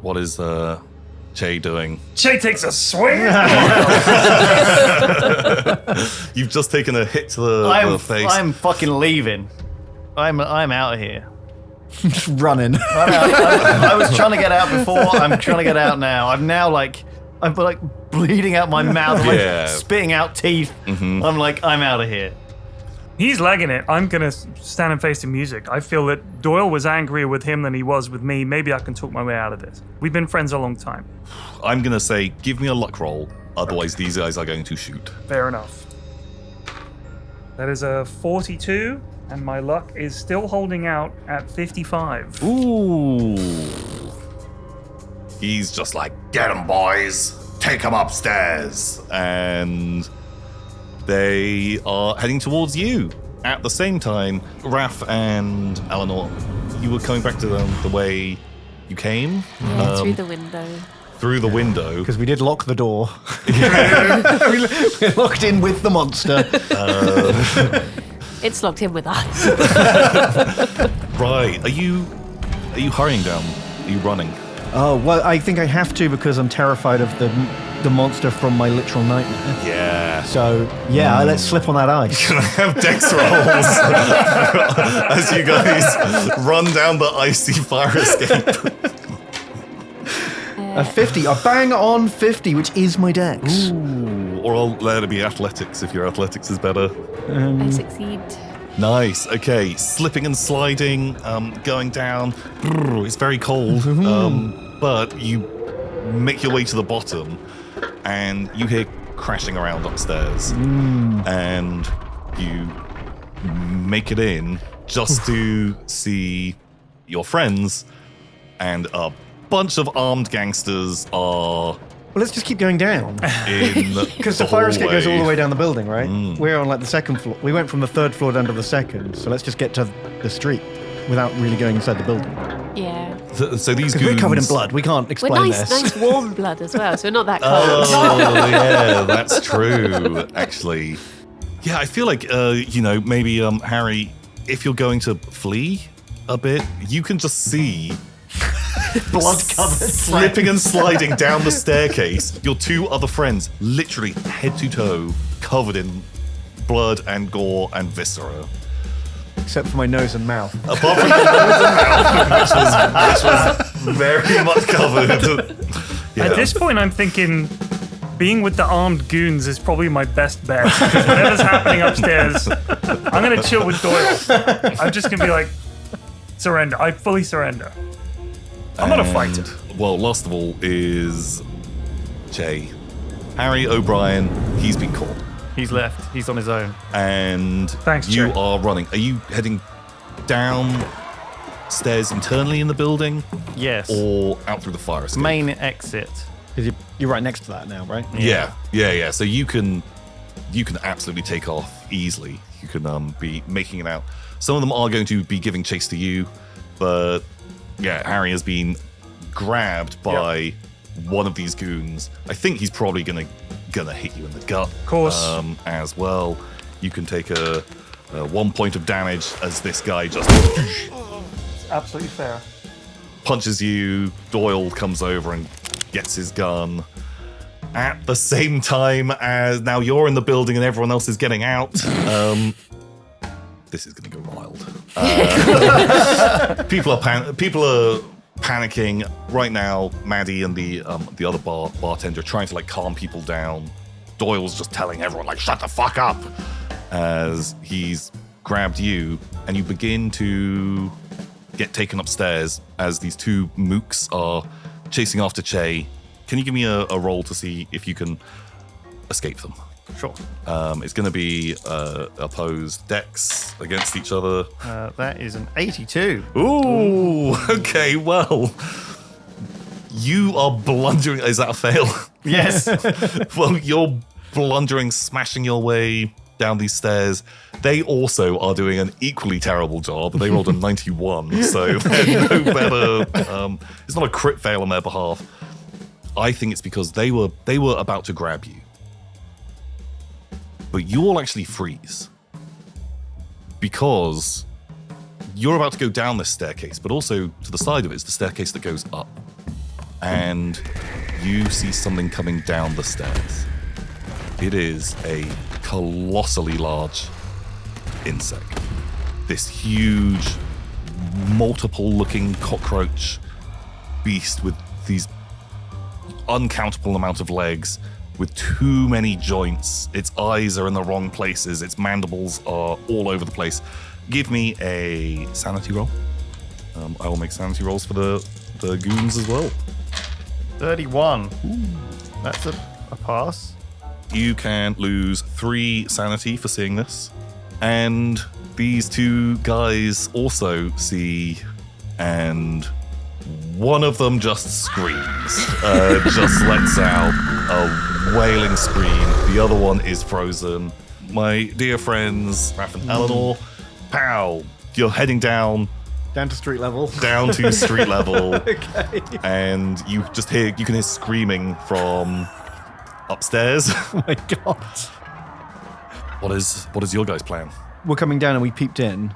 What is Chey doing? Chey takes a swing. You've just taken a hit to the face. I'm fucking leaving. I'm out of here. Just running. I was trying to get out before. I'm trying to get out now. I'm bleeding out my mouth. I'm like spitting out teeth. Mm-hmm. I'm out of here. He's legging it. I'm going to stand and face the music. I feel that Doyle was angrier with him than he was with me. Maybe I can talk my way out of this. We've been friends a long time. I'm going to say, give me a luck roll. Otherwise, these guys are going to shoot. Fair enough. That is a 42, and my luck is still holding out at 55. Ooh. He's just like, get them, boys. Take them upstairs. And they are heading towards you. At the same time, Raph and Eleanor, you were coming back to them the way you came. Yeah, through the window. Through the window. Because we did lock the door. We're locked in with the monster. It's locked in with us. Right. Are you hurrying down? Are you running? Oh, well, I think I have to because I'm terrified of the monster from my literal nightmare. Yeah. So, let's slip on that ice. Can I have dex rolls as you guys run down the icy fire escape? A 50, a bang on 50, which is my dex. Ooh, or I'll let it be athletics if your athletics is better. I succeed. Nice. Okay, slipping and sliding, going down. It's very cold, but you make your way to the bottom, and you hear crashing around upstairs, and you make it in just to see your friends, and a bunch of armed gangsters are Well, let's just keep going down. Because the fire escape goes all the way down the building, right? We're on like the second floor. We went from the third floor down to the second, so let's just get to the street without really going inside the building. Yeah. So these goons... We're covered in blood. We can't explain We're this. nice warm blood as well, so we're not that cold. Oh, yeah, that's true, actually. Yeah, I feel like, maybe, Harry, if you're going to flee a bit, you can just see... Blood-covered slipping and sliding down the staircase. Your two other friends, literally head to toe, covered in blood and gore and viscera. Except for my nose and mouth. Apart from your nose and mouth, which was very much covered. Yeah. At this point, I'm thinking being with the armed goons is probably my best bet. Because whatever's happening upstairs, I'm going to chill with Doyle. I'm just going to be like, surrender. I fully surrender. I'm not a fighter. Well, last of all is Chey. Harry O'Brien, he's been caught. He's left. He's on his own. And Thanks, you Chey. are running. Are you heading down stairs internally in the building? Yes. Or out through the fire escape? Main exit. Because you're right next to that now, right? Yeah. So you can absolutely take off easily. You can be making it out. Some of them are going to be giving chase to you, but yeah, Harry has been grabbed by one of these goons. I think he's probably gonna hit you in the gut. Of course. As well. You can take a 1 point of damage as this guy just It's absolutely fair. punches you. Doyle comes over and gets his gun. At the same time as now you're in the building and everyone else is getting out. This is going to go wild. People are panicking right now. Maddie and the other bartender are trying to like calm people down. Doyle's just telling everyone like shut the fuck up as he's grabbed you, and you begin to get taken upstairs as these two mooks are chasing after Chey. Can you give me a roll to see if you can escape them? Sure. It's going to be opposed decks against each other. That is an 82. Ooh, okay, well, you are blundering. Is that a fail? Yes. Well, you're blundering, smashing your way down these stairs. They also are doing an equally terrible job. They rolled a 91, so they're no better. It's not a crit fail on their behalf. I think it's because they were about to grab you. But you all actually freeze. Because you're about to go down this staircase, but also to the side of it is the staircase that goes up. And you see something coming down the stairs. It is a colossally large insect. This huge, multiple-looking cockroach beast with these uncountable amount of legs, with too many joints. Its eyes are in the wrong places. Its mandibles are all over the place. Give me a sanity roll. I will make sanity rolls for the goons as well. 31. Ooh. That's a pass. You can lose 3 sanity for seeing this. And these two guys also see, and one of them just screams, just lets out a wailing scream. The other one is frozen. My dear friends, Raph and Eleanor, pow, you're heading down to street level. Down to street level. Okay. And you can hear screaming from upstairs. Oh my god. What is your guys' plan? We're coming down and we peeped in.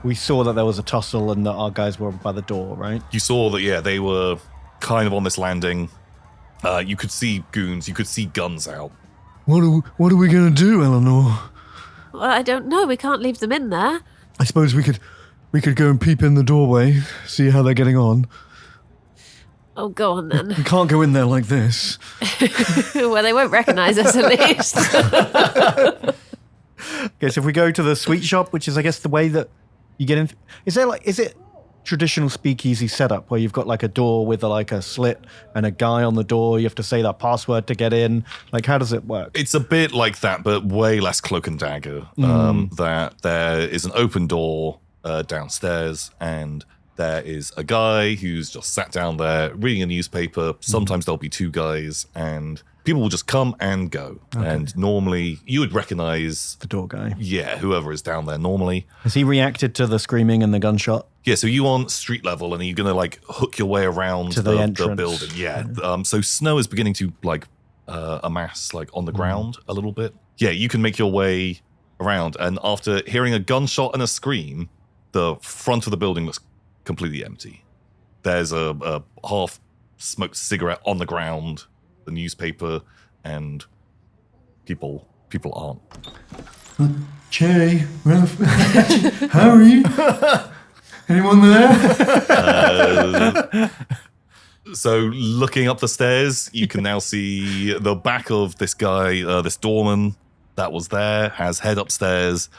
We saw that there was a tussle and that our guys were by the door, right? You saw that, yeah, they were kind of on this landing. You could see goons. You could see guns out. What are we going to do, Eleanor? Well, I don't know. We can't leave them in there. I suppose we could go and peep in the doorway, see how they're getting on. Oh, go on then. We can't go in there like this. Well, they won't recognise us at least. Okay, so if we go to the sweet shop, which is, I guess, the way that you get in. Is it traditional speakeasy setup where you've got like a door with a slit and a guy on the door? You have to say that password to get in. Like, how does it work? It's a bit like that, but way less cloak and dagger. That there is an open door downstairs, and There is a guy who's just sat down there reading a newspaper. Sometimes there'll be two guys, and people will just come and go. Okay. And normally you would recognize the door guy. Yeah, whoever is down there normally. Has he reacted to the screaming and the gunshot? Yeah, so you on street level, and you're going to like hook your way around to the building. Yeah. So snow is beginning to like amass like on the ground a little bit. Yeah, you can make your way around, and after hearing a gunshot and a scream, the front of the building looks completely empty. There's a half-smoked cigarette on the ground, the newspaper, and people aren't. Chey, Ralph, how are you? Anyone there? So looking up the stairs, you can now see the back of this guy, this doorman that was there, has head upstairs.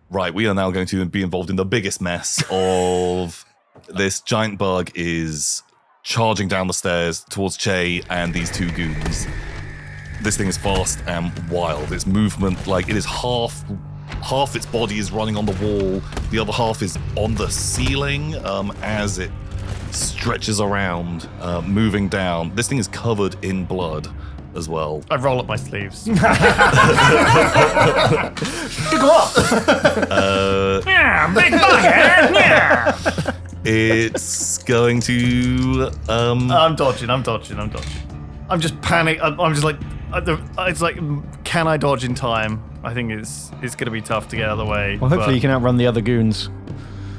Right, we are now going to be involved in the biggest mess of this giant bug is charging down the stairs towards Chey and these two goons. This thing is fast and wild. Its movement, like it is half its body is running on the wall. The other half is on the ceiling as it stretches around, moving down. This thing is covered in blood as well. I roll up my sleeves. Yeah, big bughead. Yeah. It's going to. I'm dodging. I'm just panic. I'm just like, it's like, can I dodge in time? I think it's going to be tough to get out of the way. Well, hopefully you can outrun the other goons.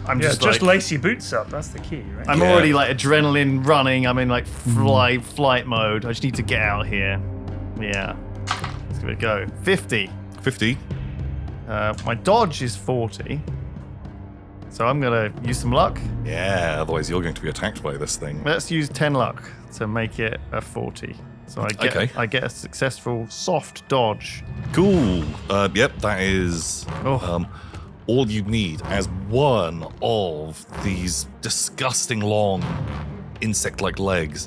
I'm just like, lace your boots up. That's the key, right? I'm already like adrenaline running. I'm in like flight mode. I just need to get out here. Yeah. Let's give it a go. 50. 50. My dodge is 40. So I'm going to use some luck. Yeah, otherwise you're going to be attacked by this thing. Let's use 10 luck to make it a 40. So I get a successful soft dodge. Cool. Yep, that is all you need as one of these disgusting long insect-like legs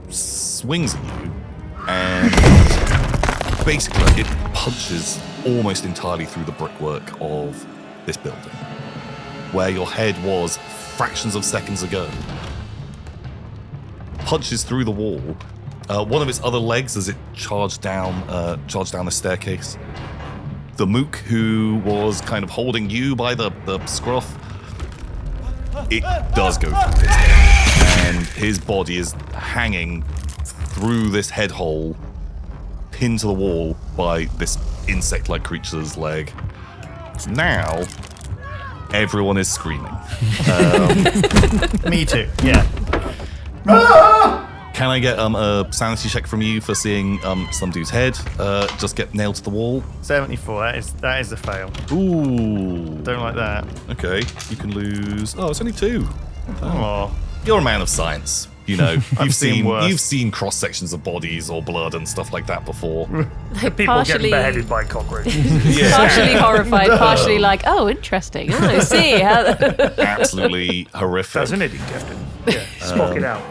swings at you and basically it punches almost entirely through the brickwork of this building where your head was fractions of seconds ago. Punches through the wall. One of its other legs as it charged down the staircase. The mook who was kind of holding you by the scruff, it does go through his head. And his body is hanging through this head hole, pinned to the wall by this insect-like creature's leg. Now, everyone is screaming. Me too, yeah. Can I get a sanity check from you for seeing some dude's head just get nailed to the wall? 74, that is a fail. Ooh. Don't like that. Okay, you can lose. Oh, it's only 2. Oh. You're a man of science. You know, I've seen worse. You've seen cross sections of bodies or blood and stuff like that before. People getting beheaded by cockroaches. Yeah. Partially horrified, partially like, oh, interesting. Oh, see how. Absolutely horrific. Doesn't it, Captain? Yeah, smoke it out.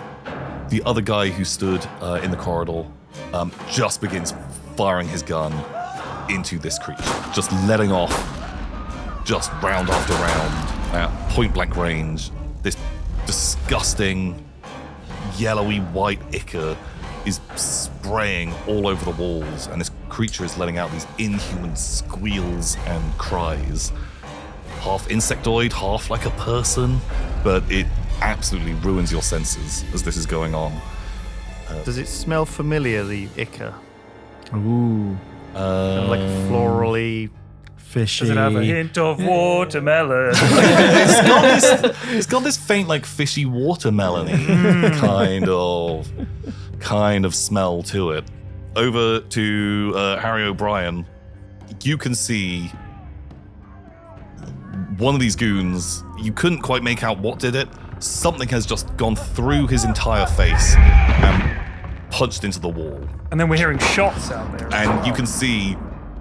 The other guy who stood in the corridor just begins firing his gun into this creature, just letting off just round after round at point blank range. This disgusting yellowy white ichor is spraying all over the walls, and this creature is letting out these inhuman squeals and cries. Half insectoid, half like a person, but it absolutely ruins your senses as this is going on. Does it smell familiar, the ichor? Ooh. Kind of like florally, Fishy. Does it have a hint of watermelon? It's got this faint, like fishy watermelon-y kind of smell to it. Over to Harry O'Brien. You can see one of these goons. You couldn't quite make out what did it. Something has just gone through his entire face and punched into the wall. And then we're hearing shots out there. And you can see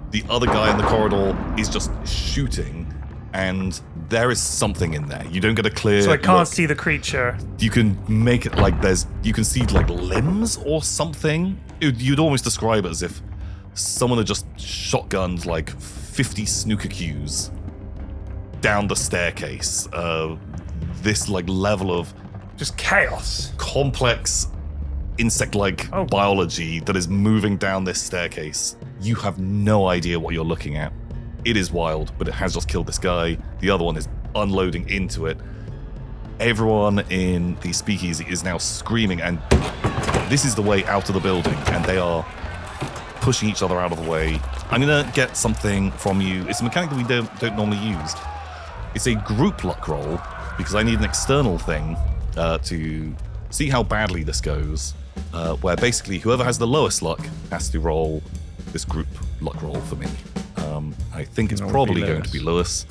the other guy in the corridor is just shooting, and there is something in there. You don't get a clear So I can't look. see the creature. You can make it like you can see like limbs or something. You'd almost describe it as if someone had just shotgunned like 50 snooker cues down the staircase. this like level of just chaos, complex insect-like biology that is moving down this staircase. You have no idea what you're looking at. It is wild, but it has just killed this guy. The other one is unloading into it. Everyone in the speakeasy is now screaming, and this is the way out of the building, and they are pushing each other out of the way. I'm gonna get something from you. It's a mechanic that we don't normally use. It's a group luck roll, because I need an external thing to see how badly this goes, where basically whoever has the lowest luck has to roll this group luck roll for me. I think it's probably going to be Lewis.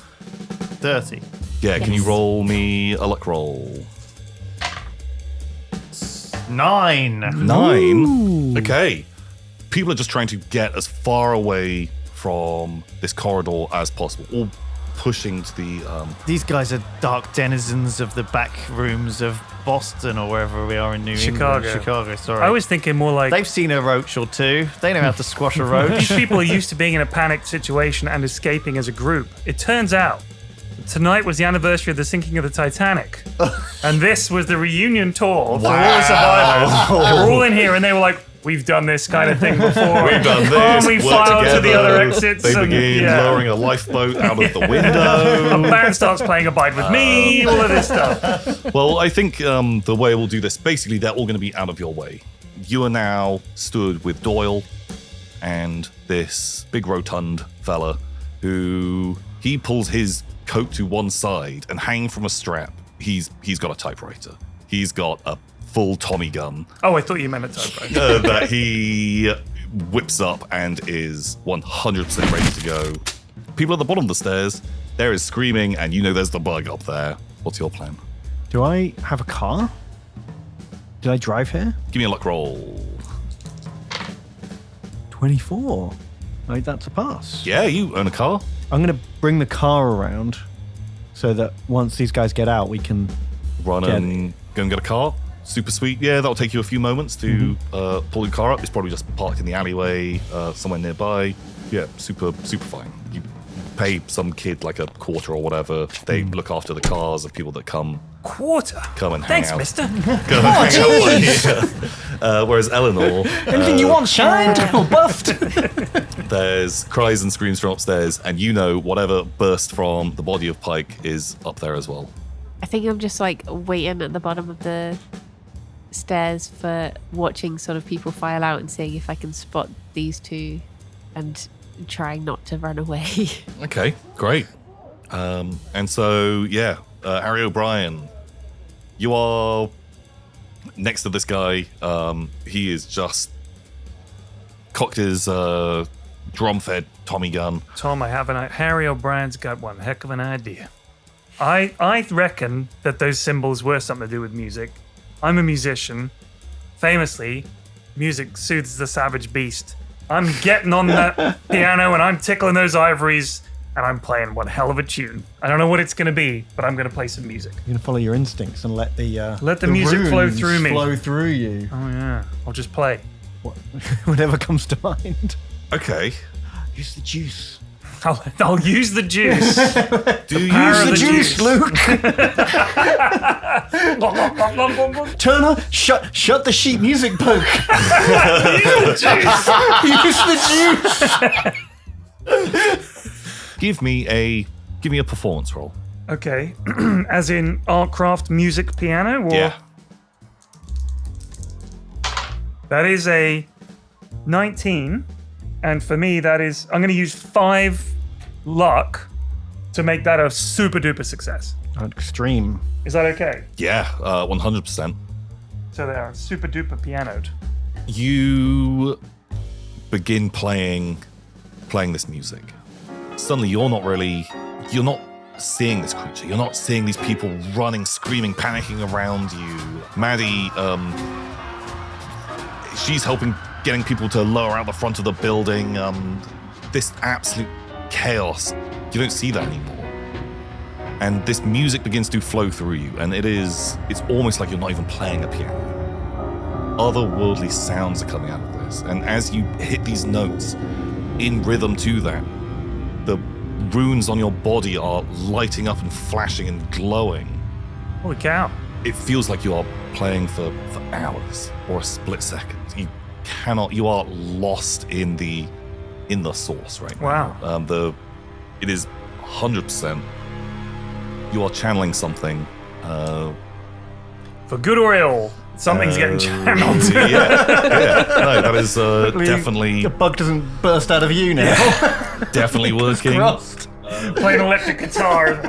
30. Yeah, can you roll me a luck roll? 9. 9? Okay. People are just trying to get as far away from this corridor as possible, all pushing to the... These guys are dark denizens of the back rooms of Boston or wherever we are in New England. Chicago, sorry. I was thinking more like... They've seen a roach or two. They know how to squash a roach. These people are used to being in a panicked situation and escaping as a group. It turns out tonight was the anniversary of the sinking of the Titanic. And this was the reunion tour for all the survivors. They were all in here and they were like, we've done this kind of thing before. We've done this. And we filed to the other exits. They begin lowering a lifeboat out of the window. A band starts playing Abide With Me, all of this stuff. Well, I think the way we'll do this, basically they're all going to be out of your way. You are now stood with Doyle and this big rotund fella who he pulls his coat to one side and hanging from a strap, he's got a typewriter. He's got a full Tommy gun. Oh, I thought you meant a typewriter. That he whips up and is 100% ready to go. People at the bottom of the stairs, there is screaming, and you know there's the bug up there. What's your plan? Do I have a car? Did I drive here? Give me a luck roll. 24. Right, that's a pass. Yeah, you own a car. I'm going to bring the car around so that once these guys get out, we can run and go and get a car. Super sweet. Yeah, that'll take you a few moments to pull your car up. It's probably just parked in the alleyway somewhere nearby. Yeah, super fine. You pay some kid like a quarter or whatever. They look after the cars of people that come and hang Thanks, out. mister. Whereas Eleanor... Anything you want, shined or buffed? There's cries and screams from upstairs, and you know whatever burst from the body of Pike is up there as well. I think I'm just like waiting at the bottom of the stairs for watching sort of people file out and seeing if I can spot these two and trying not to run away. Okay, great. And so, Harry O'Brien, you are next to this guy. He is just cocked his drum-fed Tommy gun. Tom, Harry O'Brien's got one heck of an idea. I reckon that those symbols were something to do with music. I'm a musician. Famously, music soothes the savage beast. I'm getting on that piano and I'm tickling those ivories and I'm playing one hell of a tune. I don't know what it's going to be, but I'm going to play some music. You're going to follow your instincts and let the music flow runes through me. Flow through you. Oh yeah, I'll just play. Whatever comes to mind. Okay. Use the juice. I'll use the juice. Do you Use the juice, Luke. Turner, shut the sheet music poke. Use the juice. Give me a performance roll. Okay, as in Artcraft music piano? Or... Yeah. That is a 19. And for me, that is, I'm going to use 5 luck to make that a super duper success. Extreme. Is that okay? Yeah, 100%. So they are super duper pianoed. You begin playing this music. Suddenly you're not seeing this creature. You're not seeing these people running, screaming, panicking around you. Maddie, she's helping getting people to lower out the front of the building. This absolute chaos. You don't see that anymore. And this music begins to flow through you, and it's almost like you're not even playing a piano. Otherworldly sounds are coming out of this. And as you hit these notes in rhythm to that, the runes on your body are lighting up and flashing and glowing. Holy cow. It feels like you are playing for hours or a split second. You are lost in the source right now. Wow. It is 100%. You are channeling something. For good or ill, something's getting channeled. Yeah. No, that is definitely... The bug doesn't burst out of you now. Definitely working. Playing electric guitar.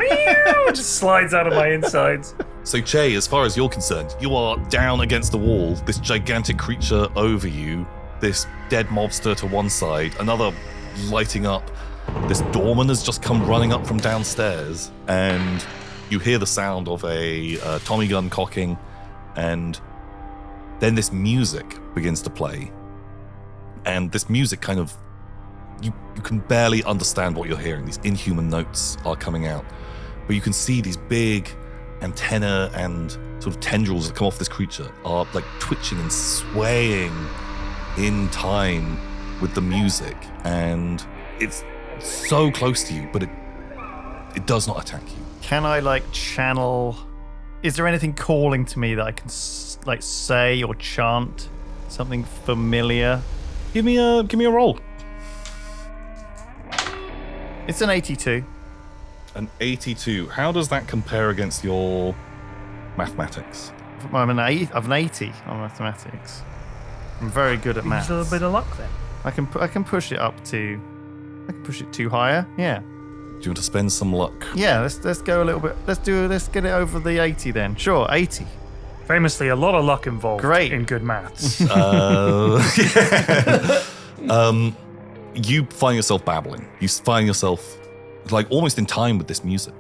Just slides out of my insides. So, Chey, as far as you're concerned, you are down against the wall, this gigantic creature over you, this dead mobster to one side, another lighting up. This doorman has just come running up from downstairs, and you hear the sound of a Tommy gun cocking, and then this music begins to play. And this music kind of, you can barely understand what you're hearing. These inhuman notes are coming out, but you can see these big antenna and sort of tendrils that come off this creature are like twitching and swaying in time with the music, and it's so close to you, but it does not attack you. Can I channel? Is there anything calling to me that I can say or chant? Something familiar? Give me a roll. It's an 82. An 82. How does that compare against your mathematics? I'm an 80 on mathematics. I'm very good at maths. A little bit of luck then. I can push it up to. I can push it 2 higher. Yeah. Do you want to spend some luck? Yeah. Let's go a little bit. Let's get it over the 80 then. Sure, 80. Famously, a lot of luck involved. Great. In good maths. You find yourself babbling. You find yourself almost in time with this music.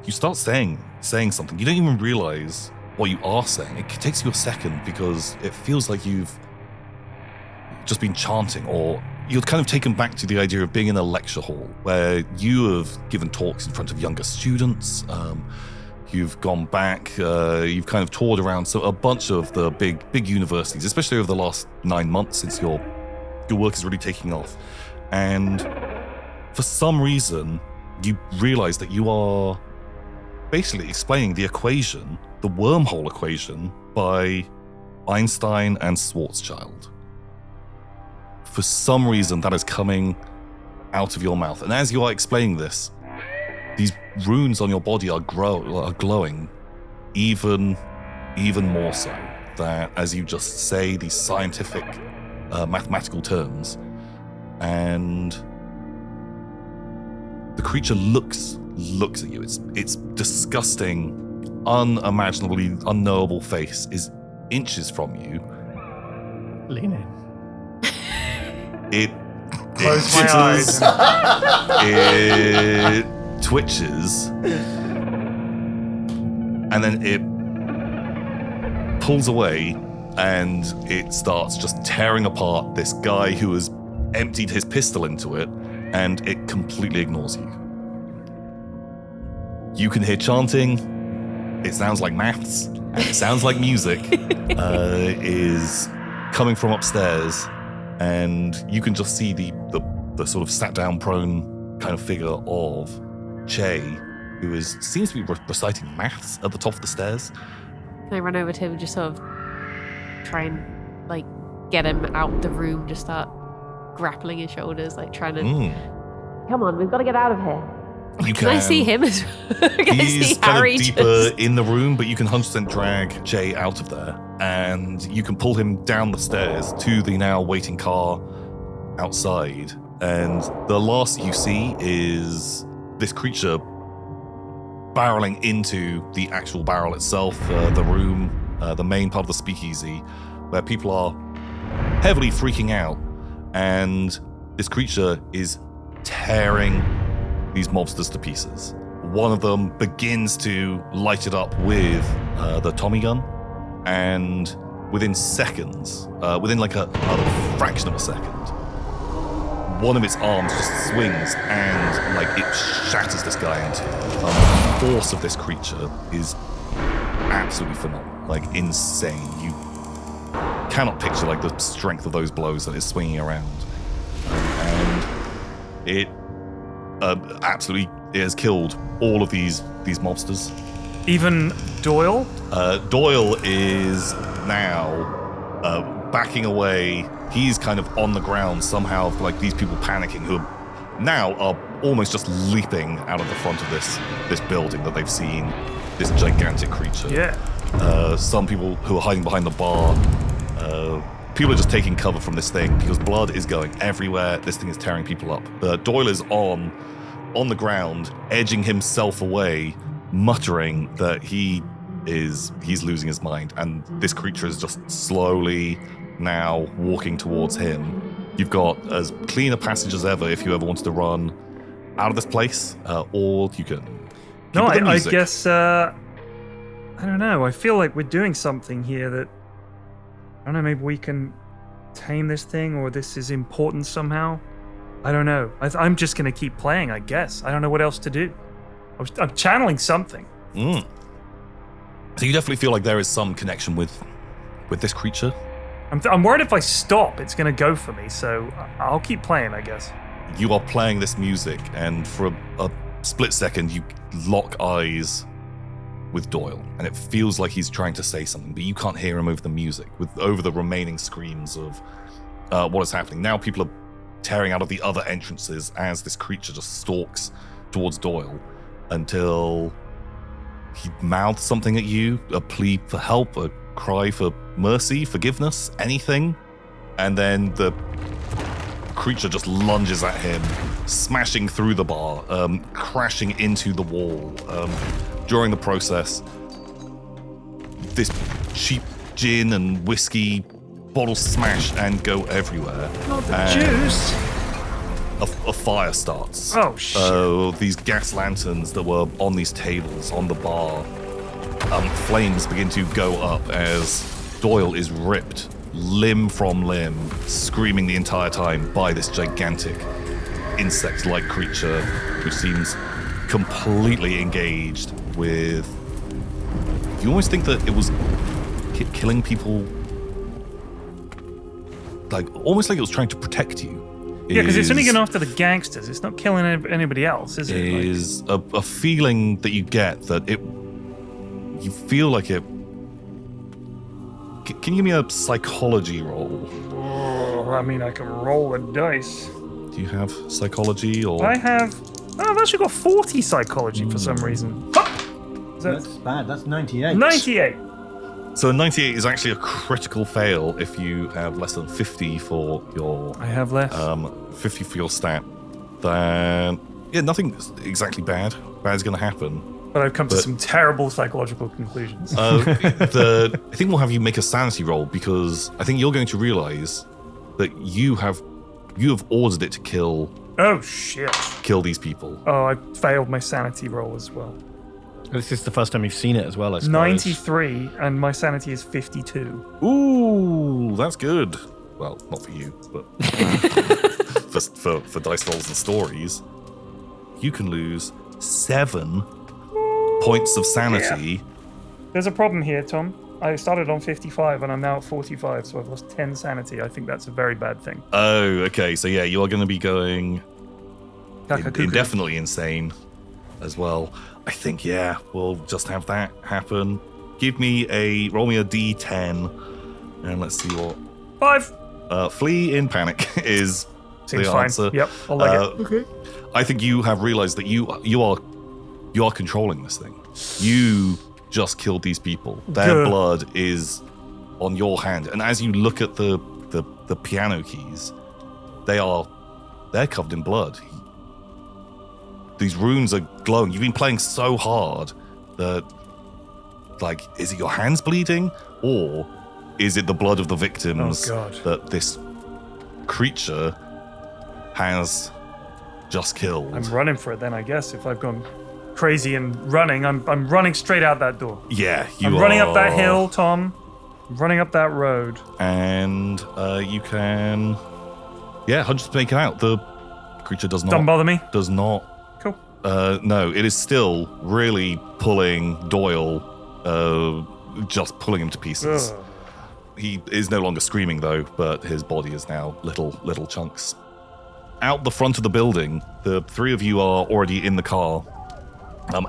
You start saying something. You don't even realize what you are saying. It takes you a second because it feels like you've just been chanting, or you're kind of taken back to the idea of being in a lecture hall where you have given talks in front of younger students. You've gone back, you've kind of toured around a bunch of the big universities, especially over the last 9 months since your work is really taking off. And for some reason, you realize that you are basically explaining the equation, the wormhole equation, by Einstein and Schwarzschild. For some reason, that is coming out of your mouth. And as you are explaining this, these runes on your body are glowing even more so. That as you just say these scientific, mathematical terms, and the creature looks at you. Its disgusting, unimaginably unknowable face is inches from you. Lean in. It Close my eyes. It twitches, and then it pulls away, and it starts just tearing apart this guy who has emptied his pistol into it, and it completely ignores you. You can hear chanting. It sounds like maths, and it sounds like music is coming from upstairs, and you can just see the sort of sat down prone kind of figure of Chey, who seems to be reciting maths at the top of the stairs. Can I run over to him and just sort of try and get him out the room, just start grappling his shoulders, trying to come on, we've got to get out of here. Can I see him as well? He's kind of deeper in the room, but you can 100% drag Chey out of there, and you can pull him down the stairs to the now waiting car outside. And the last you see is this creature barreling into the actual barrel itself, the room, the main part of the speakeasy, where people are heavily freaking out. And this creature is tearing these mobsters to pieces. One of them begins to light it up with the Tommy gun, and within seconds, within a fraction of a second, one of its arms just swings and it shatters this guy into. The force of this creature is absolutely phenomenal, insane. You cannot picture the strength of those blows that it's swinging around, and it absolutely has killed all of these mobsters. Even Doyle? Doyle is now backing away. He's kind of on the ground somehow, like these people panicking who now are almost just leaping out of the front of this building that they've seen this gigantic creature. Yeah. Some people who are hiding behind the bar. People are just taking cover from this thing because blood is going everywhere. This thing is tearing people up. Doyle is on the ground, edging himself away, muttering that he's losing his mind, and this creature is just slowly now walking towards him. You've got as clean a passage as ever if you ever wanted to run out of this place, or you can. No, I guess I don't know. I feel like we're doing something here that I don't know. Maybe we can tame this thing, or this is important somehow. I don't know. I'm just gonna keep playing, I guess. I don't know what else to do. I'm channeling something. So you definitely feel like there is some connection with this creature? I'm worried if I stop, it's going to go for me, so I'll keep playing, I guess. You are playing this music, and for a split second, you lock eyes with Doyle, and it feels like he's trying to say something, but you can't hear him over the music, over the remaining screams of what is happening. Now people are tearing out of the other entrances as this creature just stalks towards Doyle until he mouths something at you, a plea for help, a cry for mercy, forgiveness, anything, and then the creature just lunges at him, smashing through the bar, crashing into the wall. During the process, this cheap gin and whiskey bottles smash and go everywhere. Not the juice. A fire starts. Oh, shit. These gas lanterns that were on these tables on the bar, flames begin to go up as Doyle is ripped limb from limb, screaming the entire time by this gigantic insect-like creature who seems completely engaged with... You almost think that it was killing people, like almost like it was trying to protect you. Yeah, because it's only going after the gangsters. It's not killing anybody else, is it? Is a feeling that you get that you feel like it... Can you give me a psychology roll? Oh, I mean, I can roll a dice. Do you have psychology or... I have... Oh, I've actually got 40 psychology for some reason. That's bad. That's 98. 98. So 98 is actually a critical fail if you have less than 50 for your... I have less. 50 for your stat. Then... Yeah, nothing exactly bad. Bad's going to happen. But I've come to some terrible psychological conclusions. I think we'll have you make a sanity roll because I think you're going to realize that you have ordered it to kill... Oh, shit. Kill these people. Oh, I failed my sanity roll as well. This is the first time you've seen it as well, I suppose. 93, and my sanity is 52. Ooh, that's good. Well, not for you, but for dice rolls and stories. You can lose 7 points of sanity. Yeah. There's a problem here, Tom. I started on 55 and I'm now at 45, so I've lost 10 sanity. I think that's a very bad thing. Oh, okay. So yeah, you are going to be going indefinitely insane as well. I think, yeah, we'll just have that happen. Roll me a D10, and let's see what... 5! Flee in panic is Seems the fine. answer. Yep, I'll like it. Okay. I think you have realized that you are controlling this thing. You just killed these people. Their blood is on your hand. And as you look at the piano keys, they're covered in blood. These runes are glowing. You've been playing so hard that, like, is it your hands bleeding? Or is it the blood of the victims that this creature has just killed? I'm running for it then, I guess. If I've gone crazy and running, I'm running straight out that door. Yeah, I'm running up that hill, Tom. I'm running up that road. And you can... Yeah, 100 to make it out. The creature does not... Don't bother me. Does not... Cool. No, it is still really pulling Doyle, just pulling him to pieces. Ugh. He is no longer screaming, though, but his body is now little chunks. Out the front of the building, the three of you are already in the car.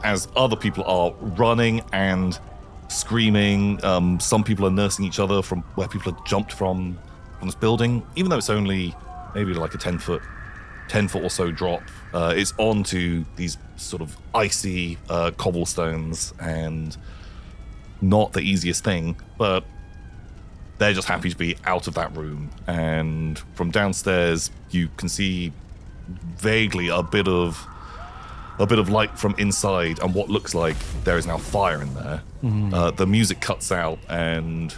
as other people are running and screaming. Some people are nursing each other from where people have jumped from this building, even though it's only maybe like a 10 foot or so drop. It's onto these sort of icy cobblestones, and not the easiest thing, but they're just happy to be out of that room. And from downstairs, you can see vaguely a bit of light from inside, and what looks like there is now fire in there. The music cuts out, and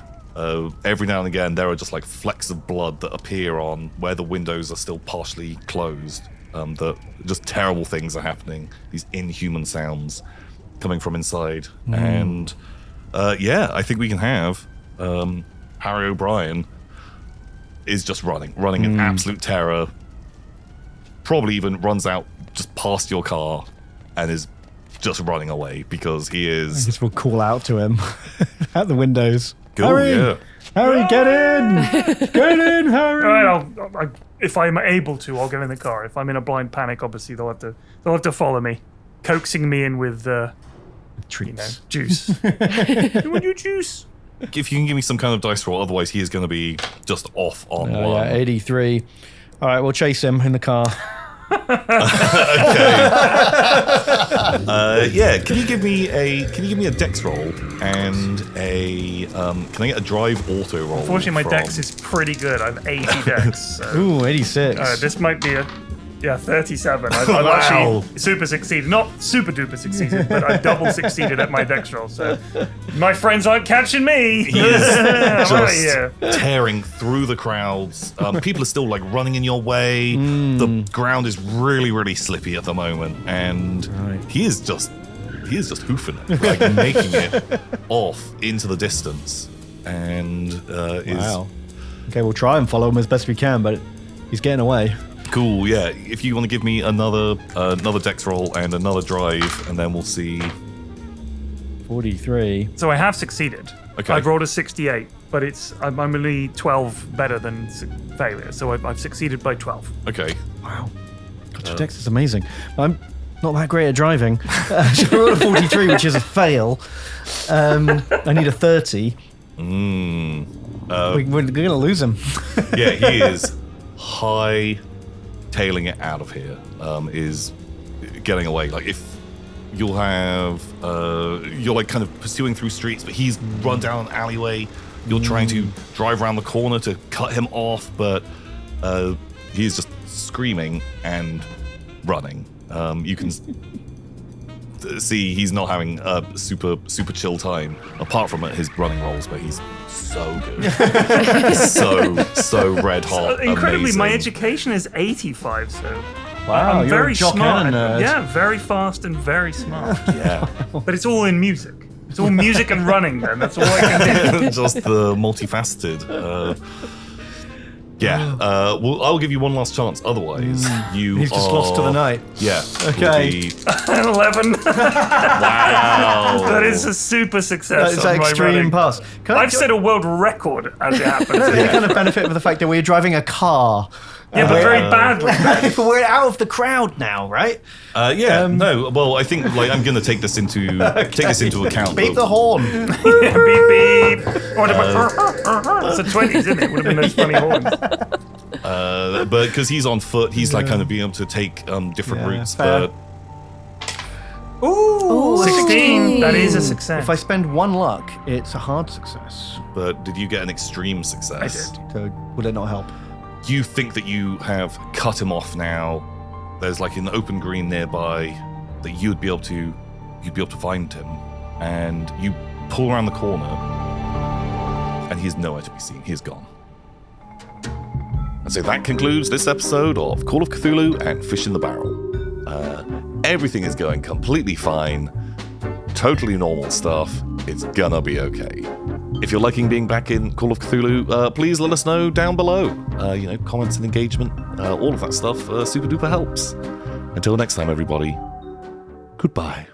every now and again there are just like flecks of blood that appear on where the windows are still partially closed. That just terrible things are happening. These inhuman sounds coming from inside, and I think we can have Harry O'Brien is just running in absolute terror. Probably even runs out just past your car and is just running away because he is. I guess we'll call out to him out the windows. Go, Harry, Harry, get in! Get in, Harry! All right, if I'm able to, I'll get in the car. If I'm in a blind panic, obviously they'll have to follow me, coaxing me in with treats, juice. You want your juice? If you can give me some kind of dice roll, otherwise he is going to be just off on one. Yeah, 83. All right, we'll chase him in the car. Okay. Can you give me a dex roll and a can I get a drive auto roll? Unfortunately, my dex is pretty good. I have 80 dex. So. Ooh, 86. This might be a 37. I've actually super succeeded. Not super duper succeeded, but I double succeeded at my dex roll. So my friends aren't catching me. He is just tearing through the crowds. People are still like running in your way. The ground is really, really slippy at the moment, and he is just hoofing it, like making it off into the distance. And wow. Okay, we'll try and follow him as best we can, but he's getting away. Cool, yeah. If you want to give me another dex roll and another drive, and then we'll see. 43. So I have succeeded. Okay. I've rolled a 68, but I'm only 12 better than failure, so I've succeeded by 12. Okay. Wow. God, your dex is amazing. I'm not that great at driving. I rolled a 43, which is a fail. I need a 30. We're going to lose him. Yeah, he is tailing it out of here, is getting away. Like if you'll have you're like kind of pursuing through streets, but he's run down an alleyway. You're trying to drive around the corner to cut him off, but he's just screaming and running. You can see he's not having a super chill time, apart from at his running rolls, where he's so good. so red hot. Incredibly, amazing. my education is 85, so Wow, I'm you're very a jock smart. and a nerd. Yeah, very fast and very smart. Yeah. But it's all in music. It's all music and running, then. That's all I can do. Just the multifaceted. Well, I'll give you one last chance. Otherwise, He's just lost to the night. Yeah. Okay. 11. Wow. That is a super success. It's on an my extreme running. pass. I've set a world record as it happens. You kind of benefit with the fact that we're driving a car. Yeah, but very badly. But we're out of the crowd now, right? No. Well, I think like I'm going to take this into account. Beep the horn. Yeah, beep beep. That's a 20s, isn't it? Would have been those funny horns. But because he's on foot, he's like kind of being able to take different routes. fair. But Ooh, 16. That is a success. If I spend one luck, it's a hard success. did you get an extreme success? I did. So would it not help? You think that you have cut him off now. There's like an open green nearby that you'd be able to find him, and you pull around the corner, and he's nowhere to be seen. He's gone. And so that concludes this episode of Call of Cthulhu and Fish in the Barrel. Everything is going completely fine. Totally normal stuff. It's gonna be okay. If you're liking being back in Call of Cthulhu, please let us know down below. Comments and engagement, all of that stuff super duper helps. Until next time, everybody, goodbye.